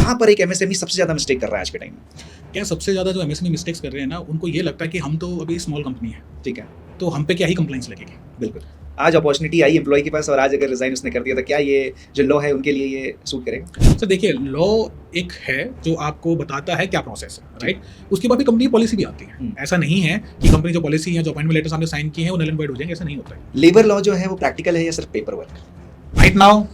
कहाँ पर एक एमएसएमई सबसे ज़्यादा मिस्टेक कर रहा है आज के टाइम में? क्या सबसे ज़्यादा जो एमएसएमई मिस्टेक्स कर रहे हैं ना, उनको ये लगता है कि हम तो अभी स्मॉल कंपनी है, ठीक है, तो हम पे क्या ही कंप्लाइंस लगेगी। बिल्कुल। आज अपॉर्चुनिटी आई एम्प्लॉय के पास और आज अगर रिज़ाइन उसने कर दिया तो क्या ये जो लॉ है उनके लिए ये सूट करेगा? सर देखिए, लॉ एक है जो आपको बताता है क्या प्रोसेस है, राइट? उसके बाद भी कंपनी पॉलिसी भी आती है। ऐसा नहीं है कि कंपनी जो पॉलिसी है, जो अपॉइंटमेंट लेटर सामने साइन किए हैं, वो नल एंड वॉइड हो जाएंगे, ऐसा नहीं होता है। लेबर लॉ जो है वो प्रैक्टिकल है या सिर्फ paper work? Right now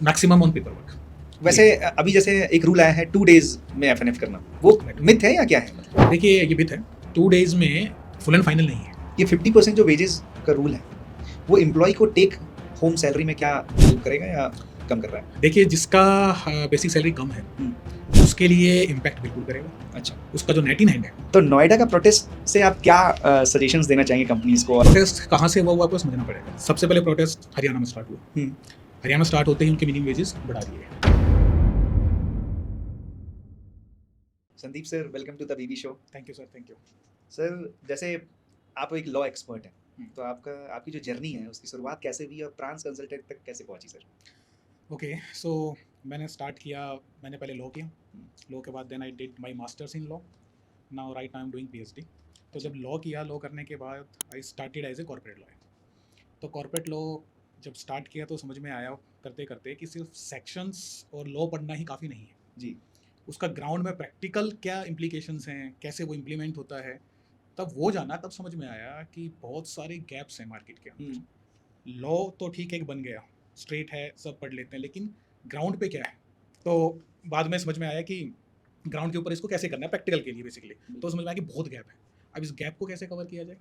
maximum on paper work. वैसे अभी जैसे एक रूल आया है 2 डेज़ में एफएनएफ करना, वो मिथ है या क्या है? देखिए, ये बिट है, 2 डेज में फुल एंड फाइनल नहीं है। ये 50% जो वेजेस का रूल है, वो एम्प्लॉय को टेक होम सैलरी में क्या हेल्प करेगा या कम कर रहा है? देखिए, जिसका बेसिक सैलरी कम है, उसके लिए इम्पैक्ट बिल्कुल करेगा। अच्छा, उसका जो नेट इन हैंड है। तो नोएडा का प्रोटेस्ट से आप क्या सजेशंस देना चाहेंगे कंपनीज को? और प्रोटेस्ट कहाँ से हुआ वो आपको समझना पड़ेगा। सबसे पहले प्रोटेस्ट हरियाणा में स्टार्ट हुआ। हरियाणा स्टार्ट होते ही उनके मिनिमम वेजेस बढ़ा दिए। Sandeep sir, welcome to the BB show. Thank you sir, thank you. Sir, जैसे आप एक लॉ एक्सपर्ट हैं, तो आपकी जो जर्नी है उसकी शुरुआत कैसे हुई और प्रांस कंसल्टेंट तक कैसे पहुंची सर? ओके, सो मैंने स्टार्ट किया, मैंने पहले लॉ किया। लॉ के बाद then I did my masters in law. Now right I am doing PhD. तो जब लॉ किया, लॉ करने के बाद I started as a corporate lawyer. तो कॉर्पोरेट लॉ जब स्टार्ट किया तो समझ में आया करते करते कि सिर्फ सेक्शंस और लॉ पढ़ना ही काफ़ी नहीं है जी, उसका ग्राउंड में प्रैक्टिकल क्या इम्प्लीकेशंस हैं, कैसे वो इम्प्लीमेंट होता है। तब वो जाना, तब समझ में आया कि बहुत सारे गैप्स हैं मार्केट के अंदर। लॉ तो ठीक है, एक बन गया, स्ट्रेट है, सब पढ़ लेते हैं, लेकिन ग्राउंड पे क्या है। तो बाद में समझ में आया कि ग्राउंड के ऊपर इसको कैसे करना है प्रैक्टिकल के लिए बेसिकली। तो समझ में आया कि बहुत गैप है, अब इस गैप को कैसे कवर किया जाए।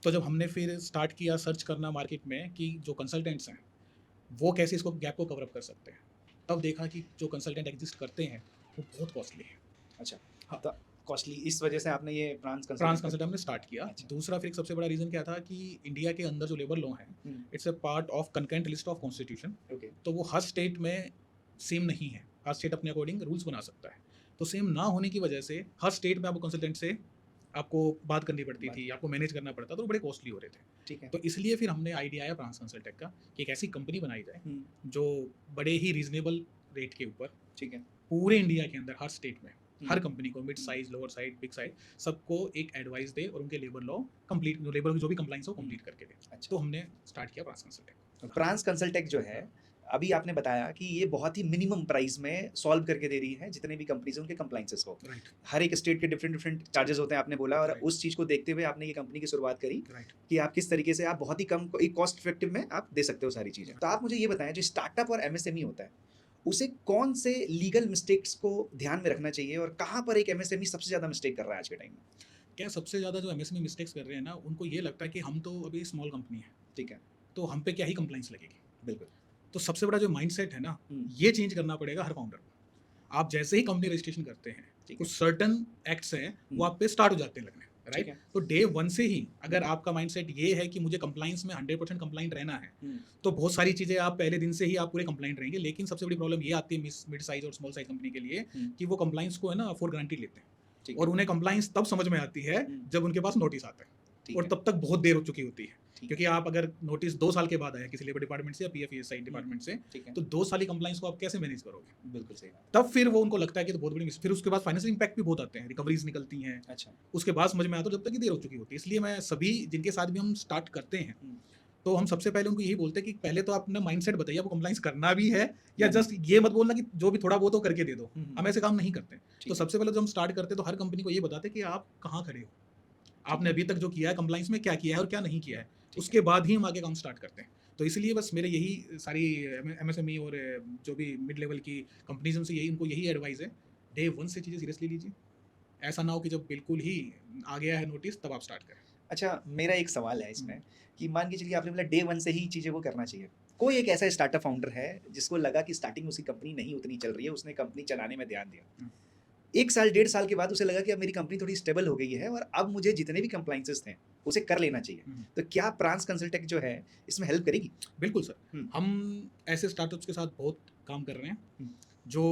तो जब हमने फिर स्टार्ट किया सर्च करना मार्केट में कि जो कंसल्टेंट्स हैं वो कैसे इसको गैप को कवर अप कर सकते हैं, तब देखा कि जो कंसल्टेंट एग्जिस्ट करते हैं वो बहुत कॉस्टली है। अच्छा, हाँ, तो कॉस्टली इस वजह से आपने ये प्रांस फ्रांस कंसल्टेंट हमने स्टार्ट किया। अच्छा। दूसरा फिर एक सबसे बड़ा रीज़न क्या था कि इंडिया के अंदर जो लेबर लॉ है, it's a part of concurrent list of constitution. Okay, तो वो हर स्टेट में सेम नहीं है, हर स्टेट अपने अकॉर्डिंग रूल्स बना सकता है। तो सेम ना होने की वजह से हर स्टेट में आपको कंसल्टेंट से आपको बात करनी पड़ती थी, आपको मैनेज करना पड़ता, तो वो बड़े कॉस्टली हो रहे थे। ठीक है। तो इसलिए फिर हमने आइडिया आया फ्रांस कंसल्टेंट का कि एक ऐसी कंपनी बनाई जाए जो बड़े ही रीजनेबल रेट के ऊपर ठीक है। पूरे इंडिया के अंदर हर स्टेट में हर कंपनी को, mid size, lower side, big size, सबको एक एडवाइस दे और उनके लेबर लॉ कंप्लीट, जो लेबर जो भी कंप्लाइंस हो कंप्लीट करके दे। अच्छा। तो हमने स्टार्ट किया फ्रांस कंसल्टेंट। फ्रांस कंसल्टेंट जो है, अभी आपने बताया कि ये बहुत ही मिनिमम प्राइस में सॉल्व करके दे रही है जितने भी कंपनीज हैं उनके कंप्लाइंसेस को। राइट, हर एक स्टेट के डिफरेंट डिफरेंट चार्जेस होते हैं, आपने बोला, और Right. उस चीज़ को देखते हुए आपने ये कंपनी की शुरुआत करी राइट। कि आप किस तरीके से आप बहुत ही कम एक कॉस्ट इफेक्टिव में आप दे सकते हो सारी चीज़ें। तो आप मुझे ये बताएं, जो स्टार्टअप और एमएसएमई होता है, उसे कौन से लीगल मिस्टेक्स को ध्यान में रखना चाहिए और कहाँ पर एक एमएसएमई सबसे ज़्यादा मिस्टेक कर रहा है आज के टाइम में? क्या सबसे ज़्यादा जो एमएसएमई मिस्टेक्स कर रहे हैं ना, उनको ये लगता है कि हम तो अभी स्मॉल कंपनी है, ठीक है, तो हम पे क्या ही कंप्लाइंस लगेगी। बिल्कुल। तो सबसे बड़ा जो माइंडसेट है ना, ये चेंज करना पड़ेगा हर फाउंडर को। आप जैसे ही कंपनी रजिस्ट्रेशन करते हैं, ठीक है। कुछ सर्टन एक्ट्स हैं वो आप पे स्टार्ट हो जाते हैं लगने, ठीक राइट। है। तो डे वन से ही अगर आपका माइंडसेट ये है कि मुझे कंप्लाइंस में 100% कंप्लाइंट रहना है, तो बहुत सारी चीज़ें आप पहले दिन से ही आप पूरे कंप्लाइंट रहेंगे। लेकिन सबसे बड़ी प्रॉब्लम ये आती है मिड साइज और स्मॉल साइज कंपनी के लिए कि वो कंप्लाइंस को है ना फॉर ग्रांटेड लेते हैं, ठीक और है। उन्हें कंप्लाइंस तब समझ में आती है जब उनके पास नोटिस आता है, ठीक और है। तब तक बहुत देर हो चुकी होती है। ठीक क्योंकि आप अगर नोटिस 2 साल के बाद आया किसी लेबर डिपार्टमेंट से या पीएफईएसआई डिपार्टमेंट से, ठीक है। तो 2 साल की कंप्लाइंस को आप कैसे मैनेज करोगे। बिल्कुल सही बात। तब फिर वो उनको लगता है कि तो बहुत बड़ी फिर उसके बाद फाइनेंशियल इम्पैक्ट भी बहुत आते हैं, रिकवरीज निकलती हैं, अच्छा, उसके बाद समझ में आता है, जब तक कि देर हो चुकी होती है। इसलिए मैं सभी जिनके साथ भी हम स्टार्ट करते हैं, तो हम सबसे पहले उनको यही बोलते हैं कि पहले तो आप अपना माइंडसेट बताइए, आपको कंप्लाइंस करना भी है या जस्ट ये मत बोलना कि जो भी थोड़ा वो तो करके दे दो। हम ऐसे काम नहीं करते। तो सबसे पहले जब हम स्टार्ट करते हैं तो हर कंपनी को ये बताते हैं कि आप कहाँ खड़े हो, आपने अभी तक जो किया है कंप्लाइंस में, क्या किया है और क्या नहीं किया है, उसके बाद ही हम आगे काम स्टार्ट करते हैं। तो इसलिए बस मेरे यही सारी एमएसएमई और जो भी मिड लेवल की कंपनीज उनसे यही, उनको यही एडवाइस है, डे वन से चीज़ें सीरियसली लीजिए। ऐसा ना हो कि जब बिल्कुल ही आ गया है नोटिस तब आप स्टार्ट करें। अच्छा, मेरा एक सवाल है इसमें कि मान के चलिए आपने बोला डे वन से ही चीज़ें को करना चाहिए। कोई एक ऐसा स्टार्टअप फाउंडर है जिसको लगा कि स्टार्टिंग में उसकी कंपनी नहीं उतनी चल रही है, उसने कंपनी चलाने में ध्यान दिया। 1 साल, 1.5 साल के बाद उसे लगा कि अब मेरी कंपनी थोड़ी स्टेबल हो गई है और अब मुझे जितने भी कंप्लायंसेस थे, उसे कर लेना चाहिए। तो क्या प्रांस कंसल्टेंट जो है, इसमें हेल्प करेगी? बिल्कुल सर, हम ऐसे स्टार्टअप्स के साथ बहुत काम कर रहे हैं जो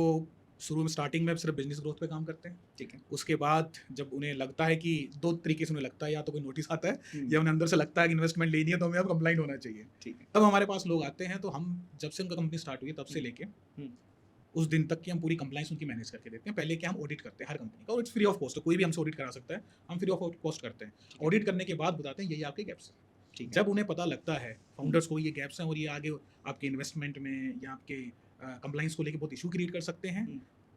शुरू में स्टार्टिंग में सिर्फ बिजनेस ग्रोथ पे काम करते हैं। ठीक है। उसके बाद जब उन्हें लगता है कि 2 तरीके से उन्हें लगता है, या तो कोई नोटिस आता है या उन्हें अंदर से लगता है कि इन्वेस्टमेंट लेनी है तो हमें अब कंप्लाइंट होना चाहिए। ठीक है। तब हमारे पास लोग आते हैं। तो हम जब से उनका कंपनी स्टार्ट हुई तब से लेके उस दिन तक की हम पूरी कंप्लाइंस उनकी मैनेज करके देते हैं। पहले क्या हम ऑडिट करते हैं हर कंपनी का, और इट्स फ्री ऑफ कॉस्ट, कोई भी हमसे ऑडिट करा सकता है, हम फ्री ऑफ कॉस्ट करते हैं। ठीक है। ऑडिट करने के बाद बताते हैं यही आपके गैप्स हैं। ठीक है। जब उन्हें पता लगता है फाउंडर्स को ये गैप्स हैं और ये आगे आपके इन्वेस्टमेंट में या आपके कंप्लाइंस को लेके बहुत इशू क्रिएट कर सकते हैं,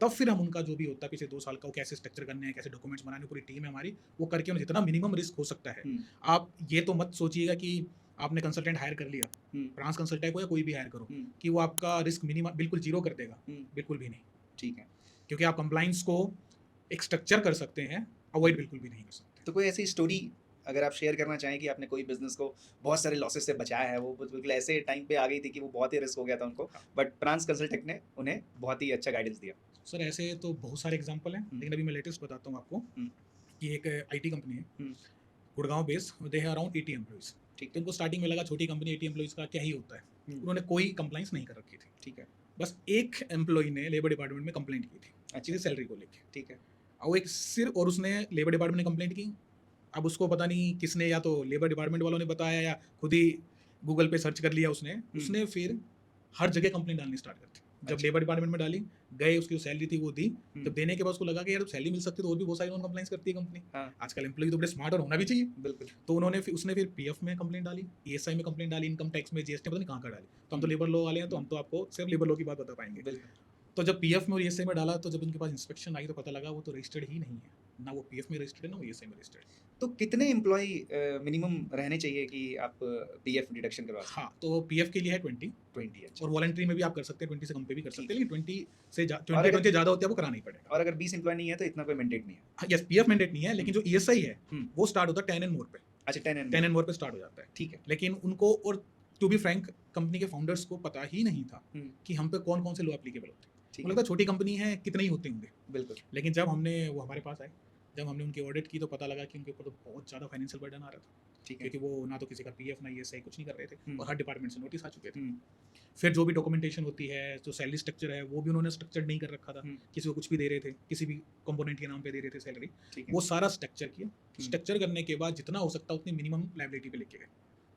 तब फिर हम उनका जो भी होता है पिछले 2 साल का, वो कैसे स्ट्रक्चर करने हैं, कैसे डॉक्यूमेंट्स बनाने, पूरी टीम है हमारी, वो करके उन्हें जितना मिनिमम रिस्क हो सकता है। आप ये तो मत सोचिएगा कि आपने कंसल्टेंट हायर कर लिया, फ्रांस कंसल्टेंट को या कोई भी हायर करो, कि वो आपका रिस्क मिनिमम बिल्कुल जीरो कर देगा, बिल्कुल भी नहीं। ठीक है। क्योंकि आप कंप्लाइंस को एक स्ट्रक्चर कर सकते हैं, अवॉइड बिल्कुल भी नहीं कर सकते। तो कोई ऐसी स्टोरी अगर आप शेयर करना चाहें कि आपने कोई बिजनेस को बहुत सारे लॉसेस से बचाया है, वो बिल्कुल ऐसे टाइम पे आ गई थी कि वो बहुत ही रिस्क हो गया था उनको, बट फ्रांस कंसल्टेंट ने उन्हें बहुत ही अच्छा गाइडेंस दिया। सर ऐसे तो बहुत सारे एग्जांपल हैं, लेकिन अभी मैं लेटेस्ट बताता हूँ आपको कि एक आईटी कंपनी है Gurgaon based, they have around 80 employees. ठीक तो है। उनको स्टार्टिंग में लगा छोटी कंपनी 80 एम्प्लॉइज का क्या ही होता है, उन्होंने कोई कंप्लाइंस नहीं कर रखी थी। ठीक है। बस एक एम्प्लॉय ने लेबर डिपार्टमेंट में कंप्लेंट की थी अच्छा। सैलरी को लेके। ठीक है। और वो एक सिर्फ, और उसने लेबर डिपार्टमेंट ने कंप्लेंट की। अब उसको पता नहीं किसने, या तो लेबर डिपार्टमेंट वालों ने बताया या खुद ही गूगल पे सर्च कर लिया उसने फिर हर जगह कंप्लेंट डालनी स्टार्ट कर दी। जब अच्छा। लेबर डिपार्टमेंट में डाली, गए, उसकी सैलरी थी वो दी, जब देने के बाद उसको लगा कि यार सैलरी मिल सकती है तो और भी बहुत सारी नॉन कंप्लाइंस करती है कंपनी। हाँ। आजकल एम्प्लॉय तो बड़े स्मार्ट और होना भी चाहिए। बिल्कुल। तो उसने फिर पीएफ में कंप्लेंट डाली, ईएसआई में कंप्लेंट डाली, इनकम टैक्स में, जीएसटी पता नहीं कहाँ डाली। तो हम तो लेबर लॉ वाले हैं, तो हम तो आपको सिर्फ लेबर लॉ की बात बता पाएंगे। बिल्कुल। तो जब पीएफ में और ईएसआई में डाला, तो जब उनके पास इंस्पेक्शन आई तो पता लगा वो तो रजिस्टर्ड ही नहीं है, ना वो पीएफ में रजिस्टर्ड है ना वो ईएसआई में रजिस्टर्ड है। तो कितने एम्प्लॉय मिनिमम रहने चाहिए कि आप पीएफ डिडक्शन करवा सकें? हाँ, तो पीएफ के लिए है 20, 20। अच्छा। और वॉलंटरी में भी आप कर सकते हैं, 20 से कम पे भी कर सकते हैं, लेकिन 20 से और अगर 20 ज़्यादा होती है, वो कराना ही पड़ेगा। और अगर 20 एम्प्लॉय नहीं है तो इतना कोई मैंडेट नहीं है? हाँ, यस, पीएफ मैंडेट नहीं है, लेकिन जो ईएसआई है वो स्टार्ट होता है 10 एंड मोर पे। अच्छा, 10 10 एंड मोर पे स्टार्ट हो जाता है। ठीक है। लेकिन उनको, और टू बी फ्रैंक, कंपनी के फाउंडर्स को पता ही नहीं था कि हम पे कौन कौन से लॉ एप्लीकेबल होते हैं। ठीक मतलब छोटी कंपनी है, कितने ही होते होंगे। बिल्कुल। लेकिन जब वो हमारे पास आए, जब हमने उनकी ऑडिट की, तो पता लगा कि उनके ऊपर तो बहुत ज़्यादा फाइनेंशियल बर्डन आ रहा था। ठीक है। क्योंकि वो ना तो किसी का पीएफ ना ईएसआई कुछ नहीं कर रहे थे, और हर डिपार्टमेंट से नोटिस आ चुके थे। फिर जो भी डॉक्यूमेंटेशन होती है, जो सैलरी स्ट्रक्चर है, वो भी उन्होंने स्ट्रक्चर नहीं कर रखा था। किसी को कुछ भी दे रहे थे, किसी भी कंपोनेंट के नाम पे दे रहे थे सैलरी, वो सारा स्ट्रक्चर किया। स्ट्रक्चर करने के बाद जितना हो सकता उतनी मिनिमम लायबिलिटी पे लेके गए,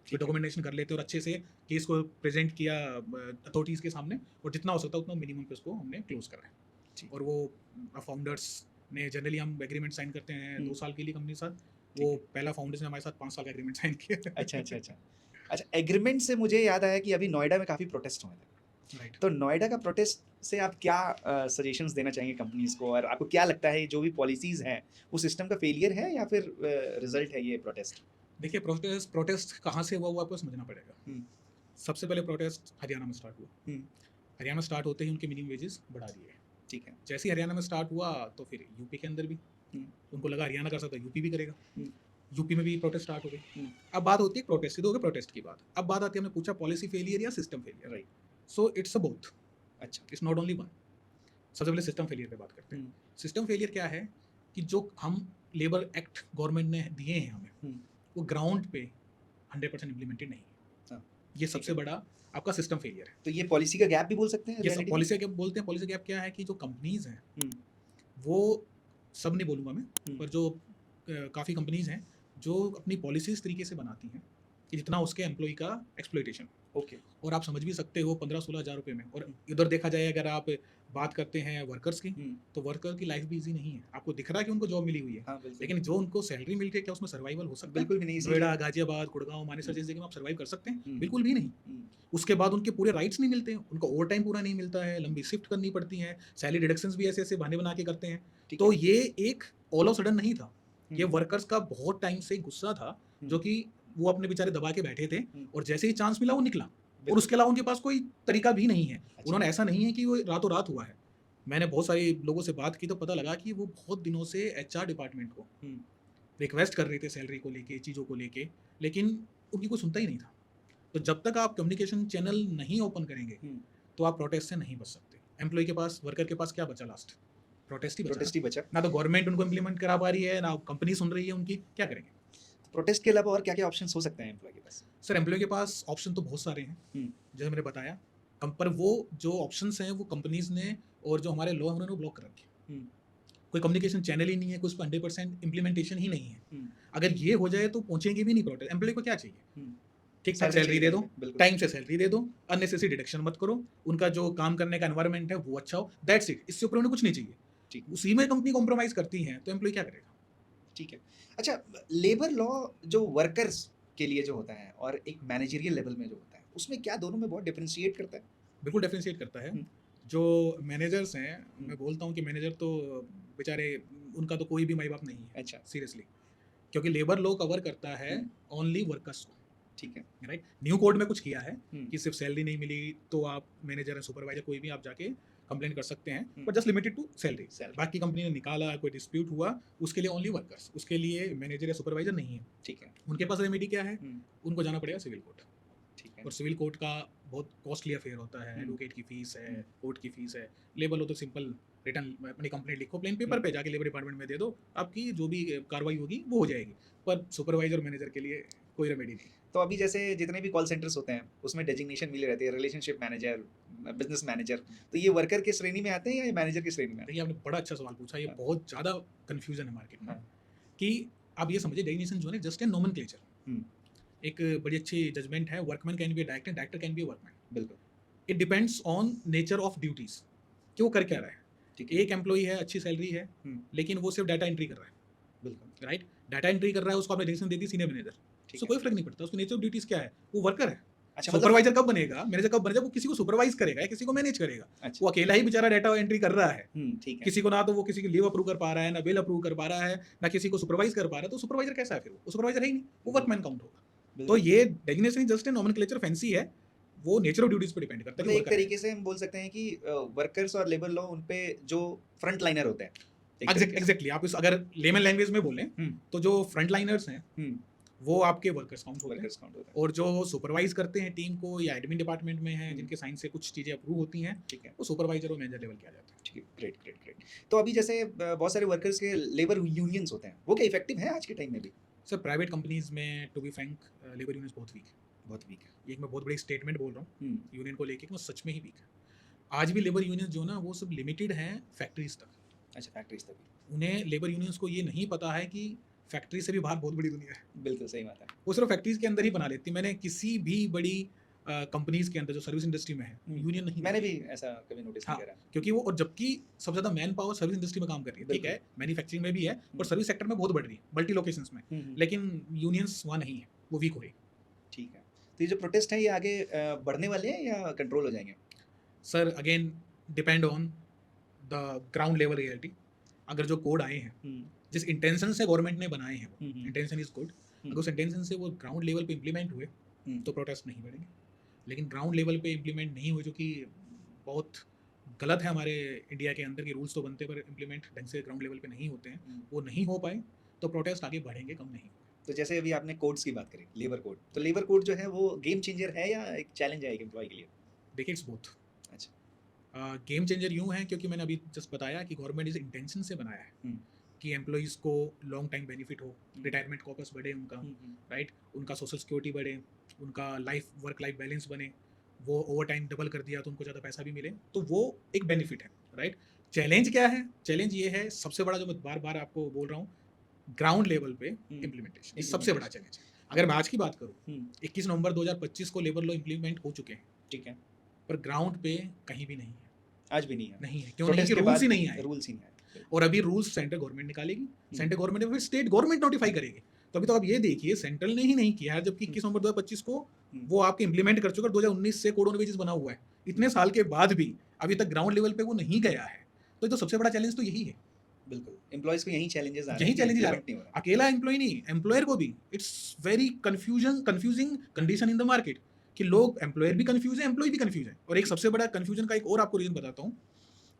तो डॉक्यूमेंटेशन कर लेते और अच्छे से केस को प्रेजेंट किया अथॉरिटीज़ के सामने, और जितना हो सकता उतना मिनिमम पे उसको हमने क्लोज कराया। और वो फाउंडर्स ने, जनरली हम एग्रीमेंट साइन करते हैं 2 साल के लिए कंपनी के साथ, वो पहला फाउंडर्स ने हमारे साथ 5 साल का एग्रीमेंट साइन किया। अच्छा, एग्रीमेंट से मुझे याद आया कि अभी नोएडा में काफ़ी प्रोटेस्ट हुए थे। राइट। तो नोएडा का प्रोटेस्ट से आप क्या सजेशंस देना चाहेंगे कंपनीज को, और आपको क्या लगता है जो भी पॉलिसीज हैं वो सिस्टम का फेलियर है या फिर रिजल्ट है ये प्रोटेस्ट? देखिए, प्रोटेस्ट कहाँ से हुआ वो आपको समझना पड़ेगा। सबसे पहले प्रोटेस्ट हरियाणा में स्टार्ट हुआ। हरियाणा स्टार्ट होते ही उनके मिनिमम वेजेस बढ़ा दिए। ठीक है। जैसे ही हरियाणा में स्टार्ट हुआ, तो फिर यूपी के अंदर भी उनको लगा हरियाणा कर सकता है, यूपी भी करेगा। यूपी में भी प्रोटेस्ट स्टार्ट हो गई। अब बात होती है प्रोटेस्ट की, तो हो गया प्रोटेस्ट की बात। अब बात आती है, हमने पूछा पॉलिसी फेलियर या system failure. Right. So it's a both. अच्छा। It's not only one. सबसे पहले सिस्टम फेलियर पे बात करते हैं। सिस्टम फेलियर क्या है कि जो हम लेबर एक्ट गवर्नमेंट ने दिए हैं हमें, वो ग्राउंड पे 100% इम्प्लीमेंटेड नहीं है। ये सबसे बड़ा आपका सिस्टम फेलियर है। तो ये पॉलिसी का गैप भी बोल सकते हैं? ये पॉलिसी गैप बोलते हैं। पॉलिसी गैप क्या है कि जो कंपनीज हैं, वो सब नहीं बोलूँगा मैं, पर जो काफ़ी कंपनीज हैं जो अपनी पॉलिसी इस तरीके से बनाती हैं कि जितना उसके एम्प्लॉय का एक्सप्लॉइटेशन। ओके। और आप समझ भी सकते हो 15-16 हज़ार रुपये में। और इधर देखा जाए, अगर आप बात करते हैं वर्कर्स की, तो वर्कर की लाइफ भी इजी नहीं है। आपको दिख रहा है कि उनको जॉब मिली हुई है, हाँ, लेकिन जो उनको सैलरी मिल रही है, क्या उसमें सर्वाइवल हो सकता है? बिल्कुल भी नहीं। नोएडा, गाजियाबाद, गुड़गांव, मानेसर जैसी जगह में आप सर्वाइव कर सकते हैं? बिल्कुल भी नहीं। उसके बाद उनके पूरे राइट्स नहीं मिलते हैं, उनको ओवर टाइम पूरा नहीं मिलता है, लंबी शिफ्ट करनी पड़ती है, सैलरी डिडक्शंस भी ऐसे ऐसे बहाने बना के करते हैं। तो ये एक ऑल ऑफ सडन नहीं था, ये वर्कर्स का बहुत टाइम से गुस्सा था, जो कि वो अपने बेचारे दबा के बैठे थे, और जैसे ही चांस मिला वो निकला। और उसके अलावा उनके पास कोई तरीका भी नहीं है। उन्होंने, ऐसा नहीं है कि वो रातों रात हुआ है। मैंने बहुत सारे लोगों से बात की तो पता लगा कि वो बहुत दिनों से एचआर डिपार्टमेंट को रिक्वेस्ट कर रहे थे सैलरी को लेके, चीज़ों को लेके, लेकिन उनकी कोई सुनता ही नहीं था। तो जब तक आप कम्युनिकेशन चैनल नहीं ओपन करेंगे, तो आप प्रोटेस्ट से नहीं बच सकते। एम्प्लॉय के पास, वर्कर के पास क्या बचा लास्ट? प्रोटेस्ट ही बचा। ना तो गवर्नमेंट उनको इम्प्लीमेंट करा पा रही है, ना कंपनी सुन रही है उनकी, क्या करेंगे? प्रोटेस्ट के अलावा और क्या क्या ऑप्शंस हो सकते हैं एम्प्लॉय के पास? सर, एम्प्लॉय के पास ऑप्शन तो बहुत सारे हैं, जैसे मैंने बताया। पर वो जो ऑप्शंस हैं वो कंपनीज ने और जो हमारे लॉ है उन्होंने ब्लॉक कर रखे। कोई कम्युनिकेशन चैनल ही नहीं है, कुछ 100% इम्प्लीमेंटेशन ही नहीं है। अगर ये हो जाए तो पहुंचेंगे भी नहीं प्रोटेस्ट। एम्प्लॉय को क्या चाहिए? ठीक ठाक Salary सैलरी दे दो, चाहिए, बिल्कुल। टाइम से सैलरी दे दो, अननेसेसरी डिडक्शन मत करो, उनका जो काम करने का एनवायरनमेंट है वो अच्छा हो, दैट्स इट। इससे ऊपर उन्हें कुछ नहीं चाहिए। ठीक है, उसी में कंपनी कॉम्प्रोमाइज करती है तो एम्प्लॉय क्या करेगा? ठीक है। अच्छा, लेबर लॉ जो वर्कर्स के लिए जो होता है और एक मैनेजरियल लेवल में जो होता है, उसमें क्या दोनों में बहुत डिफरेंशिएट करता है? बिल्कुल डिफरेंशिएट करता है। हुँ, जो मैनेजर्स हैं, हुँ, मैं बोलता हूँ कि मैनेजर तो बेचारे, उनका तो कोई भी माई बाप नहीं है, अच्छा, सीरियसली। क्योंकि लेबर लॉ कवर करता है हुँ, ओनली वर्कर्स को, ठीक है। राइट? न्यू कोड में कुछ किया है हुँ, कि सिर्फ सैलरी नहीं मिली तो आप मैनेजर या सुपरवाइजर कोई भी आप जाके कंप्लेंट कर सकते हैं, हुँ, but just limited to salary. Salary, बाकी कंपनी ने निकाला, कोई डिस्प्यूट हुआ, उसके लिए ओनली वर्कर्स, उसके लिए मैनेजर या सुपरवाइजर नहीं है। ठीक है। उनके पास रेमेडी क्या है? हुँ, उनको जाना पड़ेगा सिविल कोर्ट। ठीक है। और सिविल कोर्ट का बहुत कॉस्टली अफेयर होता है, हुँ, एडवोकेट की फीस है, हुँ, कोर्ट की फीस है। लेबर लो तो सिंपल रिटर्न अपनी कंप्लेंट लिखो, प्लेन पेपर हुँ। पे जाके लेबर डिपार्टमेंट में दे दो, आपकी जो भी कार्रवाई होगी वो हो जाएगी। पर सुपरवाइजर मैनेजर के लिए कोई रेमेडी नहीं। तो अभी जैसे जितने भी कॉल सेंटर्स होते हैं, उसमें डेजिग्नेशन मिली रहती है, रिलेशनशिप मैनेजर, बिज़नेस मैनेजर, तो ये वर्कर की श्रेणी में आते हैं या ये मैनेजर की श्रेणी में आते देखिए, आपने बड़ा अच्छा सवाल पूछा, ये हाँ। बहुत ज़्यादा कन्फ्यूजन है मार्केट हैं? में हाँ। कि आप ये समझिए डेफिनेशन जो है जस्ट ए नोमेनक्लेचर। हुँ, एक बड़ी अच्छी जजमेंट है, workman can be a director, director can be a workman. बिल्कुल, it depends on nature of duties कि वो कर क्या रहा है। ठीक है। एक एम्प्लॉई है, अच्छी सैलरी है, हुँ, लेकिन वो सिर्फ डाटा एंट्री कर रहा है, बिल्कुल, राइट? डाटा एंट्री कर रहा है, उसको आपने डिसीजन दे दी सीनियर मैनेजर, ठीक उसको है। कोई फर्क नहीं पड़ता, उसकी नेचर ऑफ ड्यूटीज क्या है, वो वर्कर है। अच्छा, मतलब सुपरवाइजर कब बनेगा, मैनेजर कब बनेगा, वो किसी को सुपरवाइज करेगा या किसी को मैनेज करेगा। अच्छा, वो अकेला ही बेचारा डाटा एंट्री कर रहा है, हुँ, ठीक है। किसी को ना तो वो किसी की लीव अप्रूव कर पा रहा है, ना बिल अप्रूव कर पा रहा है, ना किसी को सुपरवाइज कर पा रहा है, तो सुपरवाइजर कैसा है फिर? वो सुपरवाइजर है ही नहीं, वो बिल्कुल, वर्कमैन काउंट होगा। तो बिल्कुल। ये definition just a nomenclature fancy है, वो नेचर ऑफ ड्यूटीज पे डिपेंड करता है मतलब कि एक वर्कर है। तरीके से हम बोल सकते हैं कि वर्कर्स और लेबर लॉ उन पे जो फ्रंट लाइनर होते हैं, एक तरीके से। एग्जैक्टली, आप इस अगर लेमन लैंग्वेज में बोलें हुँ, तो जो फ्रंट लाइनर्स हैं हुँ, वो आपके वर्कर्स काउंट होते हैं, वर्कर्स काउंट होता है। और जो सुपरवाइज करते हैं टीम को या एडमिन डिपार्टमेंट में हैं हुँ, जिनके साइन से कुछ चीज़ें अप्रूव होती हैं, ठीक है, वो सुपरवाइजर और मैनेजर लेवल के आ जाते हैं। ठीक है, ग्रेट, ग्रेट, ग्रेट। तो अभी जैसे बहुत सारे वर्कर्स के लेबर यूनियंस होते हैं, वो क्या इफेक्टिव है आज के टाइम में भी? सर, प्राइवेट कंपनीज में to be frank labour unions बहुत वीक है। बहुत वीक है। ये एक मैं बहुत बड़ी स्टेटमेंट बोल रहा हूँ हुँ, यूनियन को लेके कि वो सच में ही वीक है। आज भी लेबर यूनियंस जो ना वो सब लिमिटेड हैं फैक्ट्रीज तक। अच्छा, फैक्ट्रीज़ तक भी। उन्हें लेबर यूनियंस को ये नहीं पता है कि फैक्ट्री से भी बाहर बहुत बड़ी दुनिया है। बिल्कुल सही बात है। वो सिर्फ फैक्ट्रीज के अंदर ही बना लेती। मैंने किसी भी बड़ी कंपनीज के अंदर जो सर्विस इंडस्ट्री में है हुँ, यूनियन नहीं मैंने देखी। भी ऐसा कभी नोटिस हाँ, नहीं करा। क्योंकि वो, और जबकि सबसे ज़्यादा मैन पावर सर्विस इंडस्ट्री में काम कर रही है, ठीक बिल्कुल। है, मैन्युफैक्चरिंग में भी है हुँ, और सर्विस सेक्टर में बहुत बढ़ रही है, मल्टी लोकेशंस में, हुँ, हुँ, लेकिन यूनियंस वहाँ नहीं है, वो वीक हो रही है। ठीक है। तो ये जो प्रोटेस्ट है ये आगे बढ़ने वाले हैं या कंट्रोल हो जाएँगे? Sir, again depend on the ground level reality. अगर जो कोड आए हैं, हुँ, जिस इंटेंशन से गवर्नमेंट ने बनाए हैं, हुँ, हुँ, इंटेंशन इज गुड, हुँ, अगर उस इंटेंशन से वो ग्राउंड लेवल पे इम्प्लीमेंट हुए हुँ, तो प्रोटेस्ट नहीं बढ़ेंगे। लेकिन ग्राउंड लेवल पे इम्प्लीमेंट नहीं हुए, जो कि बहुत गलत है हमारे इंडिया के अंदर, कि रूल्स तो बनते पर इम्प्लीमेंट ढंग से ग्राउंड लेवल पे नहीं होते हैं, हुँ। वो नहीं हो पाए तो प्रोटेस्ट आगे बढ़ेंगे, कम नहीं। तो जैसे अभी आपने कोड्स की बात करी, लेबर कोड। तो लेबर कोड जो है वो गेम चेंजर है या एक चैलेंज है एक एम्प्लॉयी के लिए? देखिए, इट्स बोथ। अच्छा। गेम चेंजर यूँ है क्योंकि मैंने अभी जस्ट बताया कि गवर्नमेंट इस इंटेंशन से बनाया है हुँ, कि एम्प्लॉयज़ को लॉन्ग टाइम बेनिफिट हो, रिटायरमेंट कॉर्पस बढ़े उनका, हुँ, हुँ, राइट? उनका सोशल सिक्योरिटी बढ़े, उनका वर्क लाइफ बैलेंस बने, वो ओवर टाइम डबल कर दिया तो उनको ज़्यादा पैसा भी मिले, तो वो एक बेनिफिट है, राइट? चैलेंज क्या है? चैलेंज ये है, सबसे बड़ा जो मैं बार बार आपको बोल रहा हूँ, ग्राउंड लेवल पे हुँ, इम्प्लीमेंटेशन, ये सबसे बड़ा चैलेंज है। अगर मैं आज की बात करूँ, हुँ, 21 नवंबर 2025 को लेबर लॉ इम्प्लीमेंट हो चुके हैं, ठीक है। पर ग्राउंड पे कहीं भी नहीं है। आज भी नहीं है। नहीं है, क्यों नहीं? प्रोटेस्ट कि के रूल्स बाद ही नहीं आए। रूल्स ही नहीं आए। बिल्कुल। और अभी रूल्स सेंट्रल गवर्नमेंट निकालेगी, सेंट्रल गवर्नमेंट फिर स्टेट गवर्नमेंट नोटिफाई करेगी। तो अभी तो आप ये देखिए, सेंट्रल ने ही नहीं किया है, जबकि 21 नवंबर 2025 को वो आपके इंप्लीमेंट कर चुका है, 2019 से कोड ऑन वेजेस बना हुआ है। इतने साल के बाद भी अभी तक ग्राउंड लेवल पे वो नहीं गया है, तो ये तो सबसे बड़ा चैलेंज तो यही है। बिल्कुल। एम्प्लॉइज़ को यही चैलेंजेस आ रहे यही हैं कि चैलेंज आ रहा इम्प्लीमेंट नहीं हो है। रहा। अकेला एम्प्लॉय नहीं, एम्प्लॉयर को भी it's very confusing condition in the market, कि लोग, एम्प्लॉयर भी कंफ्यूज है, एम्प्लॉय भी कंफ्यूज है। और एक सबसे बड़ा कंफ्यूजन का एक और आपको रीजन बताता हूँ।